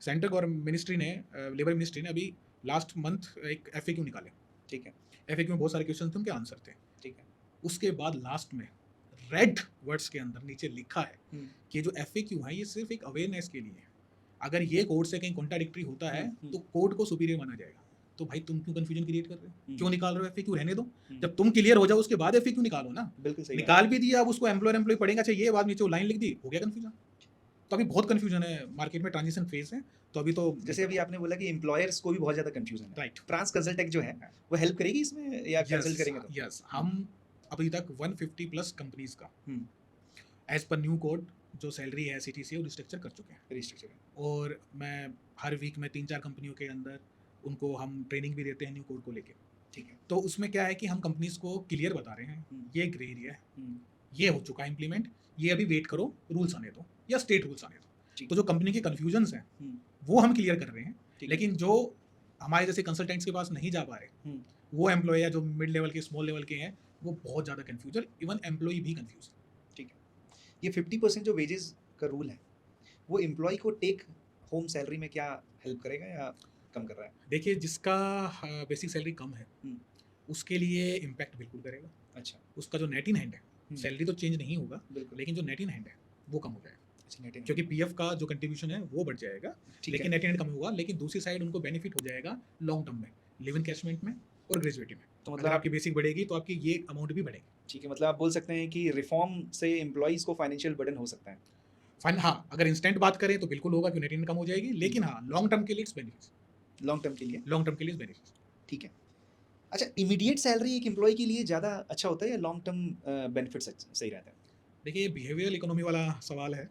सेंट्रल गवर्नमेंट मिनिस्ट्री ने, लेबर मिनिस्ट्री ने अभी लास्ट मंथ एक FAQ निकाले। ठीक है, FAQ में बहुत सारे क्वेश्चन थे, उनके आंसर थे। ठीक है। उसके बाद लास्ट में रेड वर्ड्स के अंदर नीचे लिखा है हुँ, कि जो FAQ है ये सिर्फ एक अवेयरनेस के लिए है। अगर ये कोड से कहीं कॉन्ट्राडिक्टरी होता है हुँ, तो कोड को सुपीरियर माना जाएगा। तो भाई तुम क्यों कंफ्यूजन क्रिएट कर रहे हो? हुँ, क्यों निकाल रहे हो FAQ? रहने दो, हुँ, जब तुम क्लियर हो जाओ उसके बाद FAQ निकालो ना। बिल्कुल सही बात निकाल भी दिया, अब उसको एम्प्लॉय पढ़ेगा, अच्छा ये बात नीचे वो लाइन लिख दी, हो गया कंफ्यूजन। तो अभी बहुत कंफ्यूजन है मार्केट में, ट्रांजिशन फेज है, तो अभी तो है। जैसे अभी आपने बोला कि एम्प्लॉयर्स को भी बहुत ज़्यादा कन्फ्यूजन है। राइट। ट्रांस कंसल्टेंट जो है, वो हेल्प करेगी इसमें या कैंसल करेंगे तो? यस, हम अभी तक 150 प्लस कंपनीज का हम्म। एज पर न्यू कोड जो सैलरी है सीटीसी वो रिस्ट्रक्चर कर चुके हैं। रिस्ट्रक्चर। और मैं हर वीक में 3-4 कंपनियों के अंदर उनको हम ट्रेनिंग भी देते हैं न्यू कोड को लेके। ठीक है। तो उसमें क्या है कि हम कंपनीज को क्लियर बता रहे हैं ये ग्रे एरिया है, हम्म। ये हो चुका है इम्प्लीमेंट, ये अभी वेट करो रूल्स आने दो या स्टेट रूल्स आने दो। ठीक। तो जो कंपनी के कन्फ्यूजन्स हैं हम्म। वो हम क्लियर कर रहे हैं, ठीक। लेकिन जो हमारे जैसे कंसल्टेंट्स के पास नहीं जा पा रहे हम्म। वो एम्प्लॉय या जो मिड लेवल के स्मॉल लेवल के हैं वो बहुत ज़्यादा कन्फ्यूज है, इवन एम्प्लॉय भी कन्फ्यूज है। ठीक है। ये 50% जो वेजेस का रूल है वो एम्प्लॉय को टेक होम सैलरी में क्या हेल्प करेगा या कम कर रहा है? देखिए जिसका बेसिक सैलरी कम है हम्म। उसके लिए इम्पैक्ट बिल्कुल करेगा। अच्छा। उसका जो नेट इन हैंड है सैलरी तो चेंज नहीं होगा, बिल्कुल। लेकिन जो नेट इन हैंड है वो कम हो जाएगा, अच्छा, नेट इन। क्योंकि पीएफ का जो कंट्रीब्यूशन है वो बढ़ जाएगा, ठीक लेकिन है। नेट इन हैंड कम होगा। लेकिन दूसरी साइड उनको बेनिफिट हो जाएगा लॉन्ग टर्म में, लिव इन कैशमेंट में और ग्रेजुएटी में। तो अगर मतलब आपकी बेसिक बढ़ेगी तो आपकी ये अमाउंट भी बढ़ेगी। ठीक है, मतलब आप बोल सकते हैं कि रिफॉर्म से एम्प्लॉइज को फाइनेंशियल बर्डन हो सकता है। फाइन, हाँ अगर इंस्टेंट बात करें तो बिल्कुल होगा कि नेट इन कम हो जाएगी, लेकिन हाँ लॉन्ग टर्म के लिए इट्स बेनिफिट्स, लॉन्ग टर्म के लिए। लॉन्ग टर्म के लिए बेनिफिट्स। ठीक है। अच्छा, इमीडिएट सैलरी एक एम्प्लॉय के लिए ज़्यादा अच्छा होता है या लॉन्ग टर्म बेनिफिट्स सही रहता है? देखिए ये बिहेवियरल इकोनॉमी वाला सवाल है,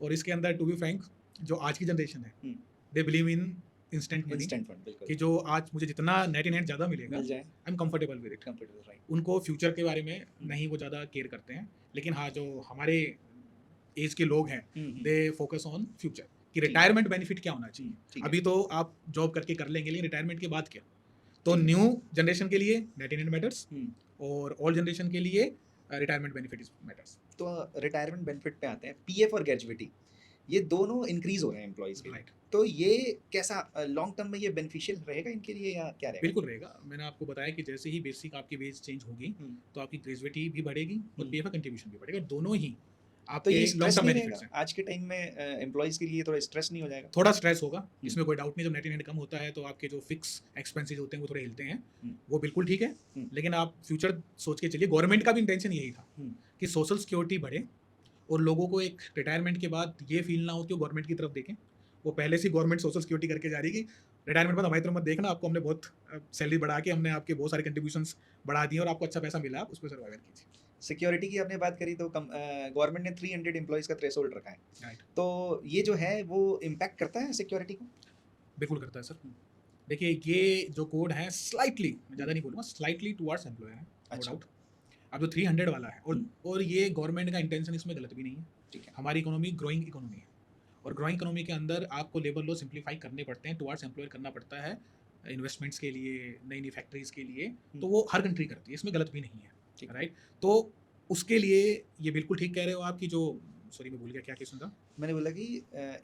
और इसके अंदर टू बी फ्रैंक जो आज की जनरेशन है दे बिलीव इन इंस्टेंट मनी, इंस्टेंट फंड, बिल्कुल। कि जो आज मुझे जितना नेट इन हैंड ज़्यादा मिलेगा मिल जाए, I am comfortable with it. Comfortable, right. उनको फ्यूचर के बारे में नहीं वो ज़्यादा केयर करते हैं, लेकिन हाँ जो हमारे एज के लोग हैं दे फोकस ऑन फ्यूचर कि ठीक। रिटायरमेंट बेनिफिट क्या होना चाहिए। ठीक है। अभी तो आप जॉब करके कर लेंगे, लेकिन रिटायरमेंट के बाद क्या? तो ठीक है। न्यू जनरेशन के लिए नेट इन हैंड मैटर्स, हम्म। और ओल्ड जनरेशन के लिए रिटायरमेंट बेनिफिट मैटर्स। तो रिटायरमेंट बेनिफिट पे आते हैं। पीएफ और ग्रेजुइटी ये दोनों इंक्रीज हो रहे हैं एम्प्लॉइज के लिए। राइट, तो ये कैसा लॉन्ग टर्म में ये बेनिफिशियल रहेगा इनके लिए या क्या रहेगा? बिल्कुल रहेगा। मैंने आपको बताया कि जैसे ही बेसिक आपकी वेज चेंज होगी तो आपकी ग्रेजुएटी भी बढ़ेगी और पीएफ का कंट्रीब्यूशन भी बढ़ेगा, दोनों ही तो आपके ये लॉन्ग स्ट्रेस टर्म नहीं बेनिफिट्स रहेगा हैं। आज के टाइम में? एम्प्लॉइज के लिए थोड़ा स्ट्रेस नहीं हो जाएगा? थोड़ा स्ट्रेस होगा, इसमें कोई डाउट नहीं। जब नेट इन हैंड कम होता है तो आपके जो फिक्स एक्सपेंसेस होते हैं वो थोड़े हिलते हैं, वो बिल्कुल ठीक है। लेकिन आप फ्यूचर सोच के चलिए, गवर्नमेंट का भी इंटेंशन यही था कि सोशल सिक्योरिटी बढ़े और लोगों को एक रिटायरमेंट के बाद ये फील ना हो कि वो गवर्नमेंट की तरफ देखें। वो पहले से गवर्नमेंट सोशल सिक्योरिटी करके जा रही है कि रिटायरमेंट बाद हमारी तरफ मत देखना, आपको हमने बहुत सैलरी बढ़ा के हमने आपके बहुत सारे कंट्रीब्यूशंस बढ़ा दिए और आपको अच्छा पैसा मिला, आप उस पर सर्वाइव कीजिए। सिक्योरिटी की आपने बात करी तो गवर्नमेंट ने 300 एम्प्लॉइज का थ्रेशोल्ड रखा है, राइट, तो ये जो है वो इम्पैक्ट करता है सिक्योरिटी को? बिल्कुल करता है सर। देखिए ये जो कोड है स्लाइटली, मैं ज़्यादा नहीं बोलूँगा, स्लाइटली टुवर्ड्स एम्प्लॉयर है, नो अच्छा। डाउट। अब जो 300 वाला है और ये गवर्नमेंट का इंटेंशन इसमें गलत भी नहीं है। ठीक है। हमारी इकोनॉमी ग्रोइंग इकोनॉमी है, और ग्रोइंग इकोनॉमी के अंदर आपको लेबर लॉ सिंप्लीफाई करने पड़ते हैं, टुवर्ड्स एम्प्लॉयर करना पड़ता है, इन्वेस्टमेंट्स के लिए, नई नई फैक्ट्रीज के लिए, तो वो हर कंट्री करती है, इसमें गलत भी नहीं है। राइट, तो उसके लिए ये बिल्कुल ठीक कह रहे हो आप कि जो, सॉरी मैं भूल गया क्या क्वेश्चन था। मैंने बोला कि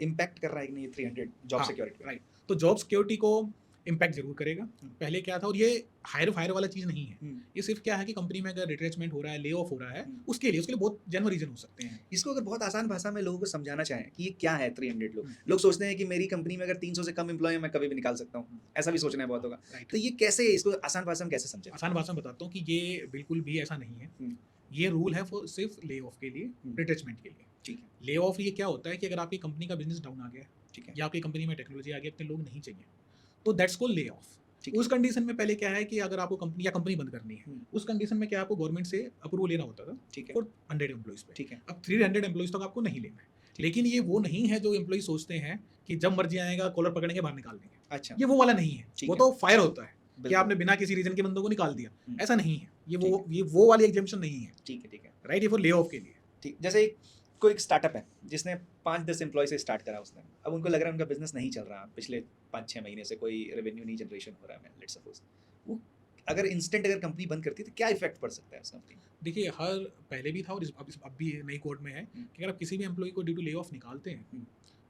इम्पैक्ट कर रहा है कि नहीं 300 जॉब सिक्योरिटी? राइट, तो जॉब सिक्योरिटी को इम्पैक्ट जरूर करेगा। पहले क्या था, और ये हायर फायर वाला चीज़ नहीं है, ये सिर्फ क्या है कि कंपनी में अगर रिट्रेचमेंट हो रहा है, ले ऑफ हो रहा है, उसके लिए बहुत जेन्युइन रीजन हो सकते हैं। इसको अगर बहुत आसान भाषा में लोगों को समझाना चाहें कि ये क्या है 300 लोग सोचते हैं कि मेरी कंपनी में अगर 300 से कम एम्प्लॉय है मैं कभी भी निकाल सकता हूँ, ऐसा भी सोचना है बहुत होगा। राइट, तो ये कैसे, इसको आसान भाषा में कैसे समझें? आसान भाषा में बताता हूँ कि ये बिल्कुल भी ऐसा नहीं है। ये रूल है सिर्फ ले ऑफ के लिए, रिट्रेचमेंट के लिए। ठीक है। ले ऑफ ये क्या होता है कि अगर आपकी कंपनी का बिजनेस डाउन आ गया, ठीक है, या आपकी कंपनी में टेक्नोलॉजी आ गई, अपने लोग नहीं चाहिए, तो दैट्स कॉल्ड ले ऑफ। ठीक है। उस कंडीशन में पहले क्या है कि अगर आपको कंपनी या कंपनी बंद करनी है, उस कंडीशन में क्या आपको गवर्नमेंट से अप्रूवल लेना होता था, ठीक है, फॉर 100 एम्प्लॉइज पे। ठीक है। अब 300 एम्प्लॉइज तक आपको नहीं लेना है, लेकिन ये वो नहीं है जो एम्प्लॉय सोचते हैं कि जब मर्जी आएगा कॉलर पकड़ेंगे बाहर निकाल देंगे। अच्छा, ये वो वाला नहीं है, ठीक वो है। तो फायर होता है कि बिल्कुल। आपने बिना किसी रीजन के बंदों को निकाल दिया, हम्म। ऐसा नहीं है। ये ठीक वो वाली एग्जाम्पशन नहीं है। ठीक है, ठीक है, राइट, ये फॉर ले ऑफ के लिए। ठीक। जैसे कोई एक स्टार्टअप है जिसने 5-10 एम्प्लॉय से स्टार्ट करा उसने, अब उनको लग रहा है उनका बिजनेस नहीं चल रहा, पिछले 5-6 महीने से कोई रेवेन्यू नहीं जनरेशन हो रहा है, लेट्स सपोज वो अगर इंस्टेंट अगर कंपनी बंद करती है तो क्या इफेक्ट पड़ सकता है उस कंपनी में? देखिए हर पहले भी था और अब भी नई कोड में है कि अगर आप किसी भी एम्प्लॉय को ड्यू टू ले ऑफ निकालते हैं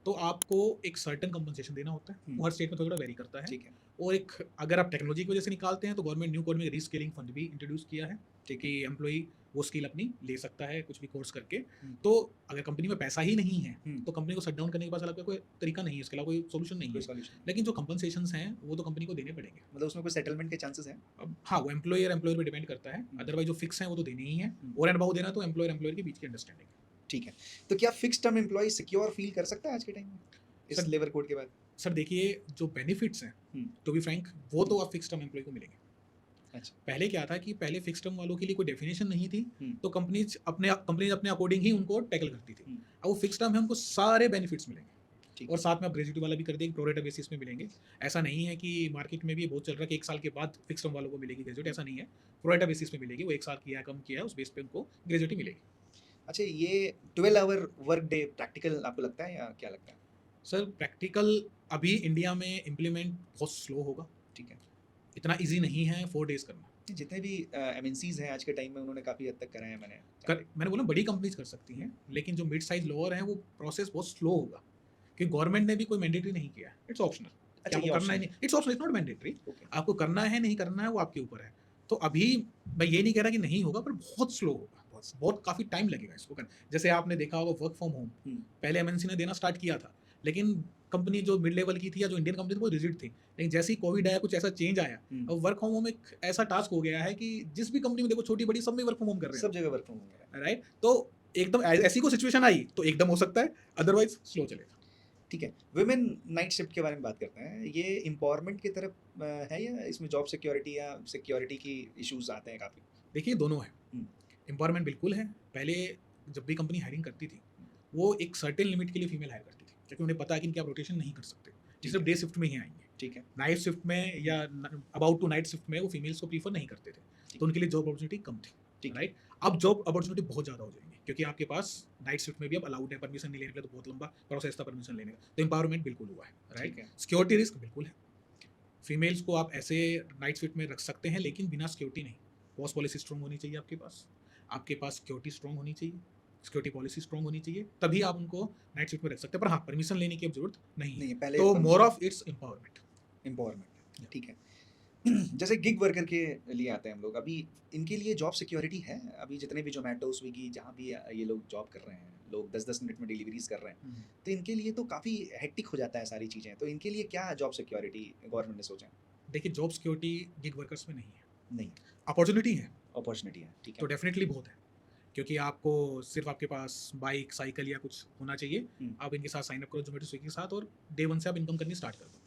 तो आपको एक सर्टन कंपनसेशन देना होता है। वो हर स्टेट में थोड़ा वेरी करता है। ठीक है, और एक अगर आप टेक्नोलॉजी की वजह से निकालते हैं तो गवर्नमेंट न्यू कोड में रीस्केलिंग फंड भी इंट्रोड्यूस किया है कि एम्प्लॉय वो स्किल अपनी ले सकता है कुछ भी कोर्स करके। तो अगर कंपनी में पैसा ही नहीं है तो कंपनी को शट डाउन करने के पास अलग कोई तरीका नहीं है, इसके अलावा कोई सोल्यूशन नहीं है। लेकिन जो कंपनसेशंस हैं वो तो कंपनी को देने पड़ेंगे। मतलब उसमें कोई सेटलमेंट के चांसेस हैं? अब हाँ, वो एम्प्लॉयर पे डिपेंड करता है, अदरवाइज जो फिक्स है वो तो देने ही है। और एंड अबाउट देना तो एम्प्लॉयर के बीच की अंडरस्टैंडिंग। ठीक है, तो क्या fix term employ secure feel कर सकता है आज के टाइम में इस लेबर कोड के बाद? सर देखिए जो बेनिफिट्स हैं टू बी फ्रैंक वो तो आप फिक्स टर्म एम्प्लॉय को मिलेंगे। अच्छा। पहले क्या था कि पहले फिक्स टर्म वालों के लिए कोई डेफिनेशन नहीं थी, हम्म, तो कंपनीज अपने अकॉर्डिंग ही उनको टैकल करती थी। हम्म, अब वो फिक्स टर्म है, उनको सारे बेनिफिट्स मिलेंगे ठीक और है। साथ में आप ग्रेजुएटी वाला भी कर देंगे, प्रोरेटा बेसिस में मिलेंगे। ऐसा नहीं है कि मार्केट में भी ये बहुत चल रहा है कि 1 साल के बाद फिक्स टर्म वालों को मिलेगी ग्रेजुएटी, ऐसा नहीं है। प्रोरेटा बेसिस पे मिलेगी, वो 1 साल किया है, कम किया है, उस बेस पे उनको ग्रेजुएटी मिलेगी। अच्छा, ये 12 आवर वर्क डे प्रैक्टिकल आपको लगता है या क्या लगता है? सर प्रैक्टिकल अभी इंडिया में इम्प्लीमेंट बहुत स्लो होगा, ठीक है। इतना ईज़ी नहीं है 4 डेज़ करना। जितने भी एमएनसीज हैं आज के टाइम में, उन्होंने काफ़ी हद तक कराया है, मैंने कर जान मैंने बोला बड़ी कंपनीज़ कर सकती हैं, लेकिन जो मिड साइज़ लोअर हैं, वो प्रोसेस बहुत स्लो होगा, क्योंकि गवर्नमेंट ने भी कोई मैंडेटरी नहीं किया है, इट्स ऑप्शनल। कि अच्छा, आपको ये करना है ऑप्शन नहीं, it's optional, it's not mandatory. Okay. आपको करना है, नहीं करना है, वो आपके ऊपर है। तो अभी मैं ये नहीं कह रहा कि नहीं होगा, पर बहुत स्लो होगा, बहुत बहुत काफ़ी टाइम लगेगा इसको करने। जैसे आपने देखा होगा वर्क फ्रॉम होम, हम्म, पहले एमएनसी ने देना स्टार्ट किया था, लेकिन कंपनी जो मिड लेवल की थी या जो इंडियन कंपनी थी, वो रिजिड थी। लेकिन जैसे ही कोविड आया, कुछ ऐसा चेंज आया, हम्म, अब वर्क फ्रॉम होम एक ऐसा टास्क हो गया है कि जिस भी कंपनी में देखो, छोटी-बड़ी सब में वर्क फ्रॉम होम कर रहे सब जगह वर्क फ्रॉम होम है। हैं, राइट? तो एकदम ऐसी कोई सिचुएशन आई, तो एकदम हो सकता है, अदरवाइज़ स्लो चलेगा। ठीक है। वुमेन नाइट शिफ्ट के बारे में बात करते हैं। ये एम्पावरमेंट की तरफ है या इसमें जॉब सिक्योरिटी या सिक्योरिटी की इश्यूज आते हैं काफ़ी? देखिए, दोनों है। हम्म, एम्पावरमेंट बिल्कुल है। पहले जब भी कंपनी हायरिंग करती थी, वो एक सर्टेन लिमिट के लिए फीमेल हायर करती थी, क्योंकि उन्हें पता है कि इनके आप रोटेशन नहीं कर सकते। ये ठीक सिर्फ है। डे शिफ्ट में ही आएँगे। ठीक है। नाइट शिफ्ट में या अबाउट टू नाइट शिफ्ट में वो फीमेल्स को प्रीफर नहीं करते थे, ठीक तो उनके लिए जॉब अपॉर्चुनिटी कम थी, ठीक है। राइट? अब जॉब अपॉर्चुनिटी बहुत ज़्यादा हो जाएंगी, क्योंकि आपके पास नाइट शिफ्ट में भी अब अलाउड है, परमिशन नहीं लेने के लिए तो बहुत लंबा प्रोसेस था परमिशन लेने का, तो एम्पावरमेंट बिल्कुल हुआ है, राइट? ठीक है। सिक्योरिटी रिस्क बिल्कुल है। फीमेल्स को आप ऐसे नाइट शिफ्ट में रख सकते हैं, लेकिन बिना सिक्योरिटी नहीं। पॉस पॉलिसी स्ट्रॉन्ग होनी चाहिए आपके पास सिक्योरिटी स्ट्रॉन्ग होनी चाहिए, सिक्योरिटी पॉलिसी स्ट्रॉन्ग होनी चाहिए, तभी आप उनको नाइट शिफ्ट में रख सकते हैं। पर हाँ, परमिशन लेने की अब जरूरत नहीं नहीं है। है, पहले तो more permission of it's empowerment. Empowerment. ठीक है। जैसे गिग वर्कर के लिए आते हैं हम लोग, अभी इनके लिए जॉब सिक्योरिटी है? अभी जितने भी ज़ोमैटो, स्विगी, जहाँ भी ये लोग जॉब कर रहे हैं, लोग 10-10 मिनट में डिलीवरीज़ कर रहे हैं, तो इनके लिए तो काफ़ी हेक्टिक हो जाता है सारी चीज़ें। तो इनके लिए क्या जॉब सिक्योरिटी गवर्नमेंट ने सोचा है? देखिए, जॉब सिक्योरिटी गिग वर्कर्स में नहीं है। नहीं, अपॉर्चुनिटी है, अपॉर्चुनिटी है, ठीक तो है। डेफिनेटली बहुत है, क्योंकि आपको सिर्फ आपके पास बाइक, साइकिल या कुछ होना चाहिए। हुँ, आप इनके साथ साइन अप करो जोमेटो, स्विगी के साथ, और डे वन से आप इनकम करनी स्टार्ट कर दो।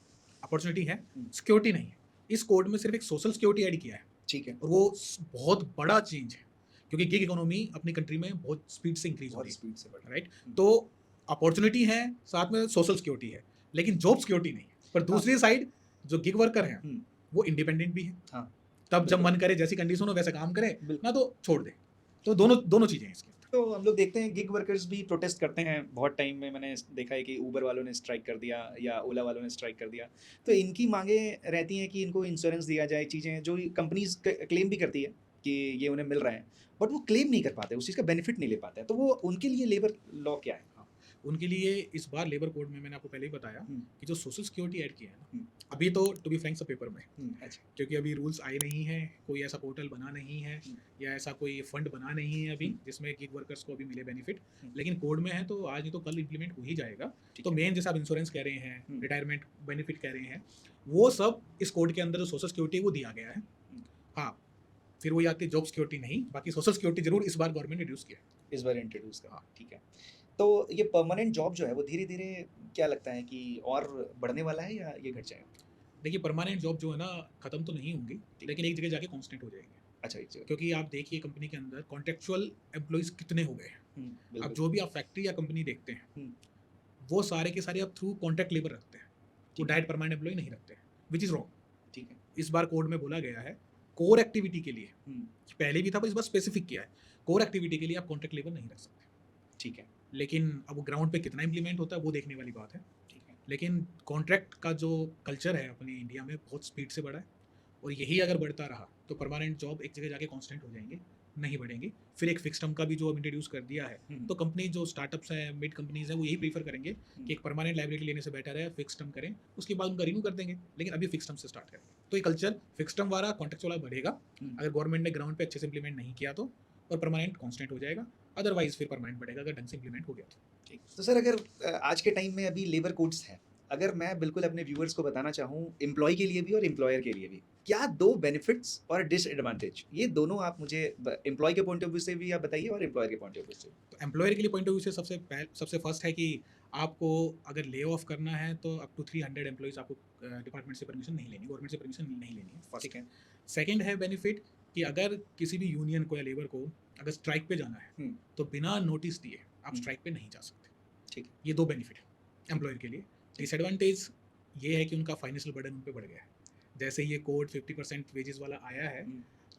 अपॉर्चुनिटी है, हुँ, सिक्योरिटी नहीं है। इस कोड में सिर्फ एक सोशल सिक्योरिटी ऐड किया है, ठीक है। और वो बहुत बड़ा चेंज है, क्योंकि गिग इकोनॉमी अपनी कंट्री में बहुत स्पीड से इंक्रीज हो बहुत रही स्पीड से बढ़ है, रहा राइट? है। तो अपॉर्चुनिटी है, साथ में सोशल सिक्योरिटी है, लेकिन जॉब सिक्योरिटी नहीं है। पर हाँ। दूसरी साइड जो गिग वर्कर हैं, हुँ, वो इंडिपेंडेंट भी है। हाँ, तब जब बिल्कुल, मन करे, जैसी कंडीशन हो वैसे काम करे, बिल्कुल। ना तो छोड़ दे। तो दोनों दोनों चीज़ें हैं इसके अंदर। तो हम लोग देखते हैं गिग वर्कर्स भी प्रोटेस्ट करते हैं बहुत टाइम में। मैंने देखा है कि उबर वालों ने स्ट्राइक कर दिया या ओला वालों ने स्ट्राइक कर दिया। तो इनकी मांगे रहती हैं कि इनको इंश्योरेंस दिया जाए, चीज़ें जो कंपनीज क्लेम भी करती है कि ये उन्हें मिल रहा है, बट वो क्लेम नहीं कर पाते, उस चीज़ का बेनिफिट नहीं ले पाते हैं। तो वो उनके लिए लेबर लॉ क्या है? हाँ, उनके लिए इस बार लेबर कोड में मैंने आपको पहले ही बताया हुँ, कि जो सोशल सिक्योरिटी ऐड किया है ना, हुँ, अभी तो टू बी फ्रैंक सब पेपर में, अच्छा, क्योंकि अभी रूल्स आए नहीं हैं, कोई ऐसा पोर्टल बना नहीं है, हुँ, या ऐसा कोई फंड बना नहीं है अभी हुँ, जिसमें गिग वर्कर्स को अभी मिले बेनिफिट। हुँ, लेकिन कोड में है, तो आज नहीं तो कल इम्प्लीमेंट हो ही जाएगा। ठीक तो है। मेन जैसे आप इंश्योरेंस कह रहे हैं, हुँ, रिटायरमेंट बेनिफिट कह रहे हैं, वो सब इस कोड के अंदर जो सोशल सिक्योरिटी है वो दिया गया है। हुँ, हाँ, फिर वही आती है जॉब सिक्योरिटी नहीं, बाकी सोशल सिक्योरिटी जरूर इस बार गवर्नमेंट ने रिड्यूस किया है। इस बार इंट्रोड्यूस करा, हाँ। ठीक है। तो ये परमानेंट जॉब जो है वो धीरे-धीरे क्या लगता है कि और बढ़ने वाला है या ये घट जाएगा? देखिए, परमानेंट जॉब जो है ना, खत्म तो नहीं होंगी, ठीक। लेकिन एक जगह जाके कांस्टेंट हो जाएंगे। अच्छा, एक जगह। क्योंकि आप देखिए कंपनी के अंदर कॉन्ट्रेक्चुअल एम्प्लॉइज कितने हो गए हैं। हुँ, अब बिल्कुल। जो भी आप फैक्ट्री या कंपनी देखते हैं, हुँ, वो सारे के सारे आप थ्रू कॉन्ट्रैक्ट लेबर रखते हैं, वो ठीक है, डायरेक्ट परमानेंट एम्प्लॉय नहीं रखते हैं, विच इज़ रॉन्ग। ठीक है। इस बार कोड में बोला गया है कोर एक्टिविटी के लिए, हुँ, पहले भी था पर इस बार स्पेसिफिक किया है, कोर एक्टिविटी के लिए आप कॉन्ट्रैक्ट लेबर नहीं रख सकते। ठीक है, लेकिन अब वो ग्राउंड पे कितना इंप्लीमेंट होता है वो देखने वाली बात है। ठीक है। लेकिन कॉन्ट्रैक्ट का जो कल्चर है अपने इंडिया में बहुत स्पीड से बढ़ा है, और यही अगर बढ़ता रहा तो परमानेंट जॉब एक जगह जाके कांस्टेंट हो जाएंगे, नहीं बढ़ेंगी। फिर एक फिक्स टर्म का भी जो अब इंट्रोड्यूस कर दिया है, हुँ, तो कंपनी जो स्टार्टअप्स हैं, मिड कंपनीज हैं, वो यही प्रीफर करेंगे कि एक परमानेंट लाइबिलिटी लेने से बेटर है फिक्स टर्म करें, उसके बाद उनका रिन्यू कर देंगे, लेकिन अभी फिक्स टर्म से स्टार्ट करेंगे। तो ये कल्चर फिक्स टर्म वाला, कॉन्ट्रैक्ट वाला बढ़ेगा हुँ, अगर गवर्नमेंट ने ग्राउंड पे अच्छे से इंप्लीमेंट नहीं किया तो, और परमानेंट कांस्टेंट हो जाएगा। अदरवाइज फिर परमानेंट बढ़ेगा अगर ढंग से इंप्लीमेंट हो गया तो। ठीक। तो सर, अगर आज के टाइम में अभी लेबर कोड्स हैं, अगर मैं बिल्कुल अपने व्यूअर्स को बताना चाहूँ, एम्प्लॉयी के लिए भी और एम्प्लॉयर के लिए भी, क्या 2 बेनिफिट्स और डिसएडवांटेज, ये दोनों आप मुझे एम्प्लॉयी के पॉइंट ऑफ व्यू से भी आप बताइए और एम्प्लॉयर के पॉइंट ऑफ व्यू से। तो एम्प्लॉयर के लिए पॉइंट ऑफ व्यू से सबसे फर्स्ट है कि आपको अगर ले ऑफ करना है तो अप टू 300 एम्प्लॉइज आपको डिपार्टमेंट से परमिशन नहीं लेनी, गवर्नमेंट से परमिशन नहीं लेनी है, फर्स्ट। ठीक है। सेकंड है बेनिफिट कि अगर किसी भी यूनियन को या लेबर को अगर स्ट्राइक पे जाना है तो बिना नोटिस दिए आप स्ट्राइक पे नहीं जा सकते। ठीक है। ये 2 बेनिफिट है एम्प्लॉयर के लिए। डिसएडवांटेज ये है कि उनका फाइनेंशियल बर्डन उन पे बढ़ गया है। जैसे ये कोड 50% वेजेस वाला आया है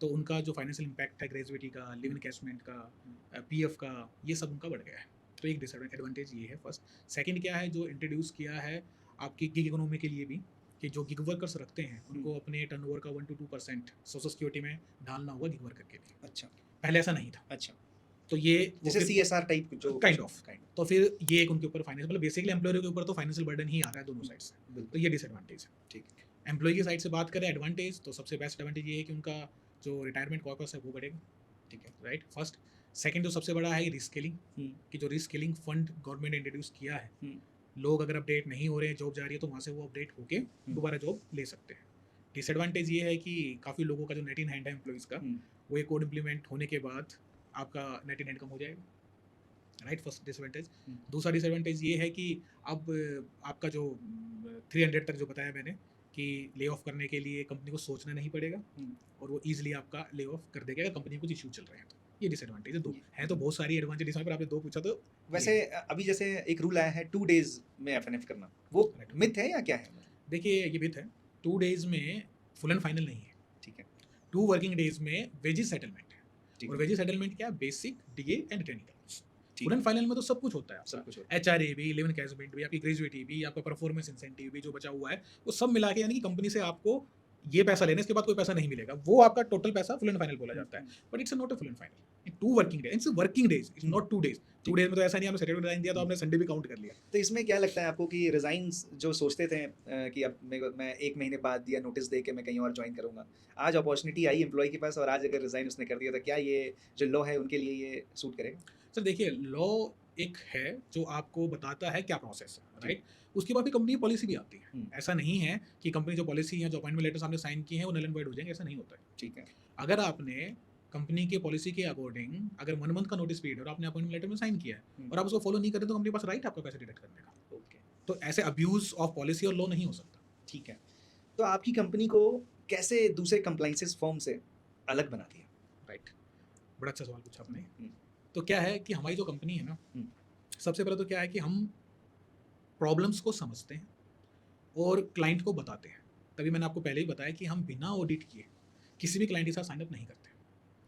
तो उनका जो फाइनेंशियल इम्पैक्ट है ग्रेजुएटी का, लिव इनकैशमेंट का, पीएफ का, ये सब उनका बढ़ गया है। तो एक डिसएडवांटेज ये है फर्स्ट। सेकंड क्या है जो इंट्रोड्यूस किया है आपकी गिग इकोनॉमी के लिए भी, कि जो गिग वर्कर्स रखते हैं उनको अपने टर्नओवर का 1 to 2% सोशल सिक्योरिटी में डालना होगा गिग वर्कर के लिए। अच्छा। पहले ऐसा नहीं था। अच्छा। तो ये जैसे सीएसआर टाइप जो काइंड ऑफ तो फिर ये एक उनके ऊपर फाइनेंशियल, मतलब बेसिकली एम्प्लॉयर के ऊपर तो फाइनेंशियल बर्डन ही आ रहा है दोनों साइड से। तो ये डिसएडवांटेज है। ठीक है। एम्प्लॉय की साइड से बात करें एडवांटेज, तो सबसे बेस्ट एडवांटेज ये है कि उनका जो रिटायरमेंट कॉर्पस है वो बढ़ेगा। ठीक है, राइट, फर्स्ट। सेकंड जो सबसे बड़ा है रिस्किलिंग, कि जो रिस्किलिंग फंड गवर्नमेंट ने इंट्रोड्यूस किया है, लोग अगर अपडेट नहीं हो रहे हैं, जॉब जा रही है, तो वहाँ से वो अपडेट होके दोबारा जॉब ले सकते हैं। डिसएडवांटेज ये है कि काफ़ी लोगों का जो नेट इन हैंड है एम्प्लॉइज़ का, वो ये कोड इम्प्लीमेंट होने के बाद आपका नेट इन हैंड कम हो जाएगा, राइट, फर्स्ट डिसएडवांटेज। दूसरा डिसएडवांटेज ये है कि अब आपका जो 300 तक जो बताया मैंने कि ले ऑफ करने के लिए कंपनी को सोचना नहीं पड़ेगा और वो ईजिली आपका ले ऑफ कर देगा अगर कंपनी में कुछ इशू चल रहे हैं तो। ये डिसएडवांटेज है। दो हैं तो बहुत सारी एडवांटेज, इसमें पर आपने 2 पूछा तो। वैसे अभी जैसे एक रूल आया है 2 डेज में एफएनएफ करना, वो मिथ है या क्या है? देखिए ये मिथ है। 2 डेज में फुल एंड फाइनल नहीं है। ठीक है। 2 वर्किंग डेज में वेजेस सेटलमेंट है। और वेजेस सेटलमेंट क्या है? Basic, DA and technical. Full and final में तो सब कुछ होता है, सब कुछ होता है। एचआरए भी, लिव इनकैशमेंट भी, आपकी ग्रेजुएटी भी, आपका परफॉर्मेंस इंसेंटिव भी जो बचा हुआ है, वो सब मिला के, यानी कि कंपनी से आपको ये पैसा लेने, इसके बाद कोई पैसा नहीं मिलेगा, वो आपका टोटल पैसा फुल एंड फाइनल बोला जाता है। But it's not a full and final. In 2 working days, it's working days, it's not 2 days. 2 days में तो ऐसा नहीं आपने सैटरडे रिजाइन दिया तो आपने संडे भी काउंट कर लिया। तो इसमें क्या लगता है आपको कि रिजाइंस जो सोचते थे कि अब मैं 1 महीने बाद दिया नोटिस दे के मैं कहीं और ज्वाइन करूंगा, आज अपॉर्चुनिटी आई एम्प्लॉय के पास और आज अगर रिजाइन उसने कर दिया तो क्या ये जो लॉ है उनके लिए ये सूट करेगा? सर देखिए, लॉ एक है जो आपको बताता है क्या प्रोसेस है, राइट। उसके बाद भी कंपनी पॉलिसी भी आती है। ऐसा नहीं है कि कंपनी जो पॉलिसी या जो अपॉइंटमेंट लेटर आपने साइन किए हैं वो नल एंड वॉइड हो जाएंगे, ऐसा नहीं होता है। ठीक है। अगर आपने कंपनी के पॉलिसी के अकॉर्डिंग अगर 1 मंथ का नोटिस पीरियड और आपने अपॉइंटमेंट लेटर में साइन किया है और आप उसको फॉलो नहीं करें तो कंपनी के पास राइट आपका पैसा डिडक्ट करने का। ओके। तो ऐसे अब्यूज ऑफ पॉलिसी और लॉ नहीं हो सकता। ठीक है। तो आपकी कंपनी को कैसे दूसरे कंप्लायंसेस फर्म से अलग बनाती है? राइट, बड़ा अच्छा सवाल पूछा आपने। तो क्या है कि हमारी जो कंपनी है ना, सबसे पहले तो क्या है कि हम प्रॉब्लम्स को समझते हैं और क्लाइंट को बताते हैं। तभी मैंने आपको पहले ही बताया कि हम बिना ऑडिट किए किसी भी क्लाइंट के साथ साइन अप नहीं करते।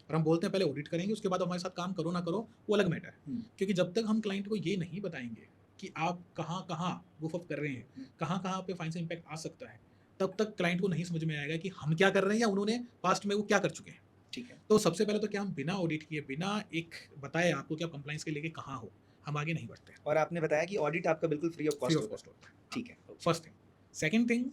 और हम बोलते हैं पहले ऑडिट करेंगे, उसके बाद हमारे साथ काम करो ना करो वो अलग मैटर है। क्योंकि जब तक हम क्लाइंट को ये नहीं बताएंगे कि आप कहाँ कहाँ वुफ अप कर रहे हैं, कहाँ कहाँ पे फाइनेंशियल इम्पैक्ट आ सकता है, तब तक क्लाइंट को नहीं समझ में आएगा कि हम क्या कर रहे हैं या उन्होंने पास्ट में वो क्या कर चुके हैं। ठीक है। तो सबसे पहले तो क्या हम बिना ऑडिट किए, बिना एक बताए आपको कि आप कंप्लाइंस के लेके कहाँ हो, हम आगे नहीं बढ़ते। और आपने बताया कि ऑडिट आपका बिल्कुल फ्री ऑफ कॉस्ट होता है। ठीक है, फर्स्ट थिंग। सेकंड थिंग,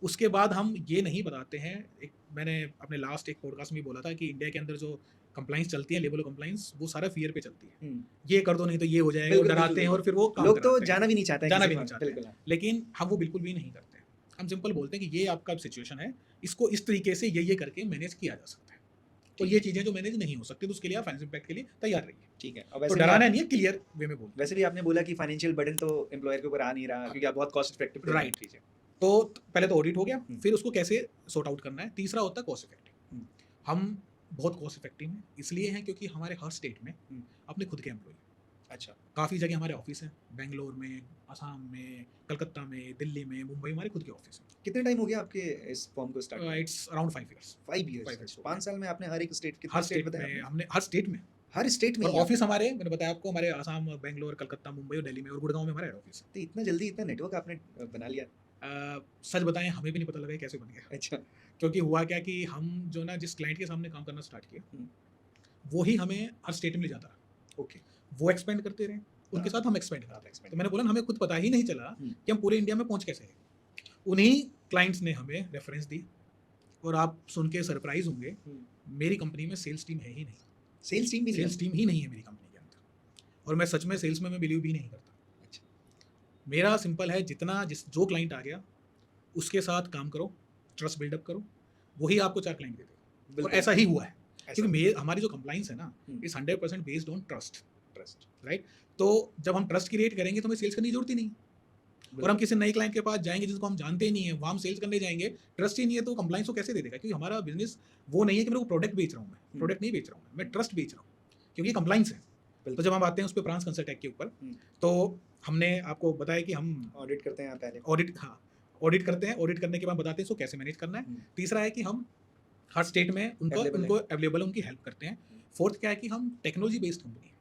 उसके बाद हम ये नहीं बताते हैं, एक मैंने अपने लास्ट एक पॉडकास्ट में बोला था कि इंडिया के अंदर जो कंप्लाइंस चलती है, लेवल ऑफ कंप्लाइंस, वो सारा फियर पे चलती है। ये कर दो नहीं तो ये हो जाएगा, डराते हैं और फिर वो काम लोग तो कराते हैं। जाना भी नहीं चाहते हैं, जाना भी नहीं चाहते, लेकिन हम वो बिल्कुल भी नहीं करते। हम सिंपल बोलते हैं कि ये आपका सिचुएशन है, इसको इस तरीके से ये करके मैनेज किया जा सकता है। तो ये चीजें जो मैनेज नहीं हो सकती तो उसके लिए आप फाइनेंशियल इम्पैक्ट के लिए तैयार रहिए। ठीक है। तो डराना नहीं है, क्लियर वे में बोल। वैसे भी आपने बोला कि फाइनेंशियल बर्डन तो एम्प्लॉयर के ऊपर आ नहीं रहा क्योंकि आप बहुत कॉस्ट इफेक्टिव, राइट। तो पहले तो ऑडिट हो गया, फिर उसको कैसे सॉर्ट आउट करना है। तीसरा होता है कॉस्ट इफेक्टिव। हम बहुत कॉस्ट इफेक्टिव हैं, इसलिए हैं क्योंकि हमारे हर स्टेट में अपने खुद के एम्प्लॉय। अच्छा। काफ़ी जगह हमारे ऑफिस हैं, बेंगलोर में, असम में, कलकत्ता में, दिल्ली में, मुंबई, हमारे खुद के ऑफिस हैं। कितने टाइम हो गया आपके इस फॉर्म को start? It's around 5 years. 5 years. 5 साल में आपने हर एक स्टेट, हर स्टेट में हमने, हर स्टेट में और ऑफिस हमारे, मैंने बताया आपको, हमारे असम, बेंगलोर, कलकत्ता, मुंबई और दिल्ली में, और गुड़गांव में हमारा हेड ऑफिस है। तो इतना जल्दी इतना नेटवर्क आपने बना लिया? सच बताएं हमें भी नहीं पता लगा कैसे बन गया। अच्छा। क्योंकि हुआ क्या कि हम जो ना जिस क्लाइंट के सामने काम करना स्टार्ट किया, वो ही हमें हर स्टेट में ले जाता रहा। ओके। वो एक्सपेंड करते रहे, उनके साथ हम एक्सपेंड करते रहे। तो मैंने बोला हमें खुद पता ही नहीं चला कि हम पूरे इंडिया में पहुंच कैसे हैं। उन्हीं क्लाइंट्स ने हमें रेफरेंस दी, और आप सुन के सरप्राइज होंगे, मेरी कंपनी में सेल्स टीम है ही नहीं। सेल्स टीम ही नहीं है मेरी कंपनी के अंदर, और मैं सच में सेल्स में मैं बिलीव भी नहीं करता। अच्छा। मेरा सिंपल है, जो क्लाइंट आ गया उसके साथ काम करो, ट्रस्ट बिल्डअप करो, वही आपको 4 क्लाइंट दे देगा। और ऐसा ही हुआ है, क्योंकि हमारी जो कंप्लाइंस है ना, is 100% based on trust, right. तो जब हम ट्रस्ट क्रिएट करेंगे तो हमें सेल्स करने की जरूरत ही नहीं। और हम किसी नए क्लाइंट के पास जाएंगे जिसको हम जानते ही नहीं है, वहाँ हम सेल्स करने जाएंगे, ट्रस्ट ही नहीं है, तो कंप्लाइंस को कैसे दे देगा? क्योंकि हमारा बिजनेस वो नहीं है कि मेरे को प्रोडक्ट बेच रहा हूँ, मैं प्रोडक्ट नहीं बेच रहा हूँ, मैं ट्रस्ट बेच रहा हूँ, क्योंकि कंप्लाइंस है। तो जब हम आते हैं उस पर प्रांस कंसल्टेक के ऊपर, तो हमने आपको बताया कि हम ऑडिट करते हैं पहले, ऑडिट, हाँ, ऑडिट करते हैं, ऑडिट करने के बाद बताते हैं इसको कैसे मैनेज करना है। तीसरा है कि हम हर स्टेट में उनको Available उनको अवेलेबल उनकी हेल्प करते हैं। फोर्थ क्या है कि हम टेक्नोलॉजी बेस्ड कंपनी है।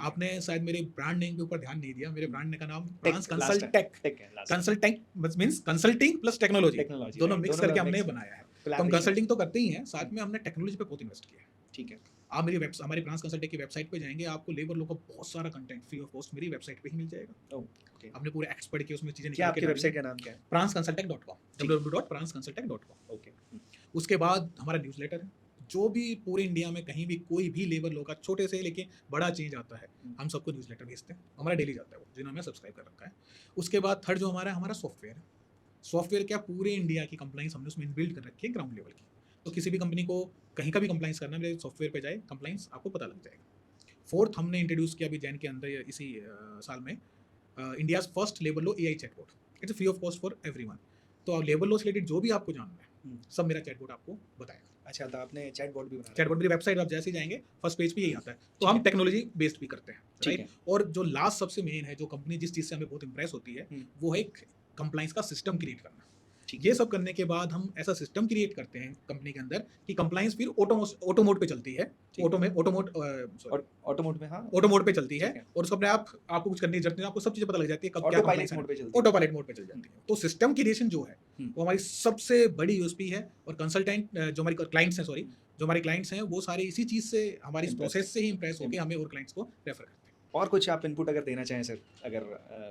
आपने शायद मेरे ब्रांड नेम के ऊपर ध्यान नहीं दिया, मेरे ब्रांड का नाम प्रांस कंसल्टेक, टेक है last consultant means consulting plus technology, technology दोनों मिक्स करके हमने mix बनाया है। तो हम collaboration कंसल्टिंग तो करते ही हैं, साथ में हमने टेक्नोलॉजी पे बहुत इन्वेस्ट किया है। ठीक है। आप हमारी प्रांस कंसल्टेक की वेबसाइट पे जाएंगे, आपको लेबर लॉ का बहुत सारा कंटेंट फ्री ऑफ कॉस्ट मेरी वेबसाइट पे ही मिल जाएगा। ओके, हमने पूरे एक्ट्स पढ़ के उसमें चीजें क्या निकाल आपकी के वेबसाइट का नाम क्या है? pransconsultec.com, ठीक। www.pransconsultec.com। ओके, उसके बाद हमारा न्यूज़लेटर है, जो भी पूरे इंडिया में कहीं भी कोई भी लेबर लॉ का छोटे से लेके बड़ा चेंज आता है, हम सबको न्यूज़लेटर भेजते हैं, हमारा डेली जाता है वो, जिन्होंने हमें सब्सक्राइब कर रखा है। उसके बाद थर्ड जो हमारा सॉफ्टवेयर है। सॉफ्टवेयर क्या, पूरे इंडिया की कंप्लाइंस हमने उसमें इनबिल्ट कर रखी है ग्राउंड लेवल की, तो किसी भी कंपनी को कहीं का भी कंप्लाइंस करना है, मेरे सॉफ्टवेयर पे जाए, कंप्लाइंस आपको पता लग जाएगा। फोर्थ हमने इंट्रोड्यूस किया अभी जैन के अंदर इसी साल में, India's first labour law AI chatbot, it's free of cost for everyone. तो लेबर लॉ से रिलेटेड जो भी आपको जानना है, सब मेरा चैटबॉट आपको बताएगा। अच्छा, तो आपने चैटबॉट भी बनाया? चैटबॉट मेरी वेबसाइट आप जैसे ही जाएंगे फर्स्ट पेज पे यही आता है। तो हम टेक्नोलॉजी बेस्ड भी करते हैं, ठीक राइट। और जो लास्ट सबसे मेन है, जो कंपनी जिस चीज़ से हमें बहुत इंप्रेस होती है, वो है एक कंप्लाइंस का सिस्टम क्रिएट करना। ये सब करने के बाद हम ऐसा सिस्टम क्रिएट करते हैं कंपनी के अंदर कि कंप्लाइंस फिर ऑटो मोड पे चलती है, ऑटो मोड में, हाँ, ऑटो मोड पे चलती है, ठीक है। और उसको अपने आप आपको कुछ करने की जरूरत नहीं है, आपको सब चीजें पता लग जाती है कब क्या ऑटो पायलट compliance है। मोड पे चलती है। ऑटो पायलट मोड पे चल जाती है। तो सिस्टम क्रिएशन जो है वो हमारी सबसे बड़ी यूएसपी है। और कंसल्टेंट जो हमारी क्लाइंट्स हैं, सॉरी, जो हमारे क्लाइंट्स हैं, वो सारे इसी चीज से, हमारी Impressed प्रोसेस से ही इंप्रेस होकर हमें और क्लाइंट्स को रेफर करते हैं। और कुछ आप इनपुट अगर देना चाहें सर, अगर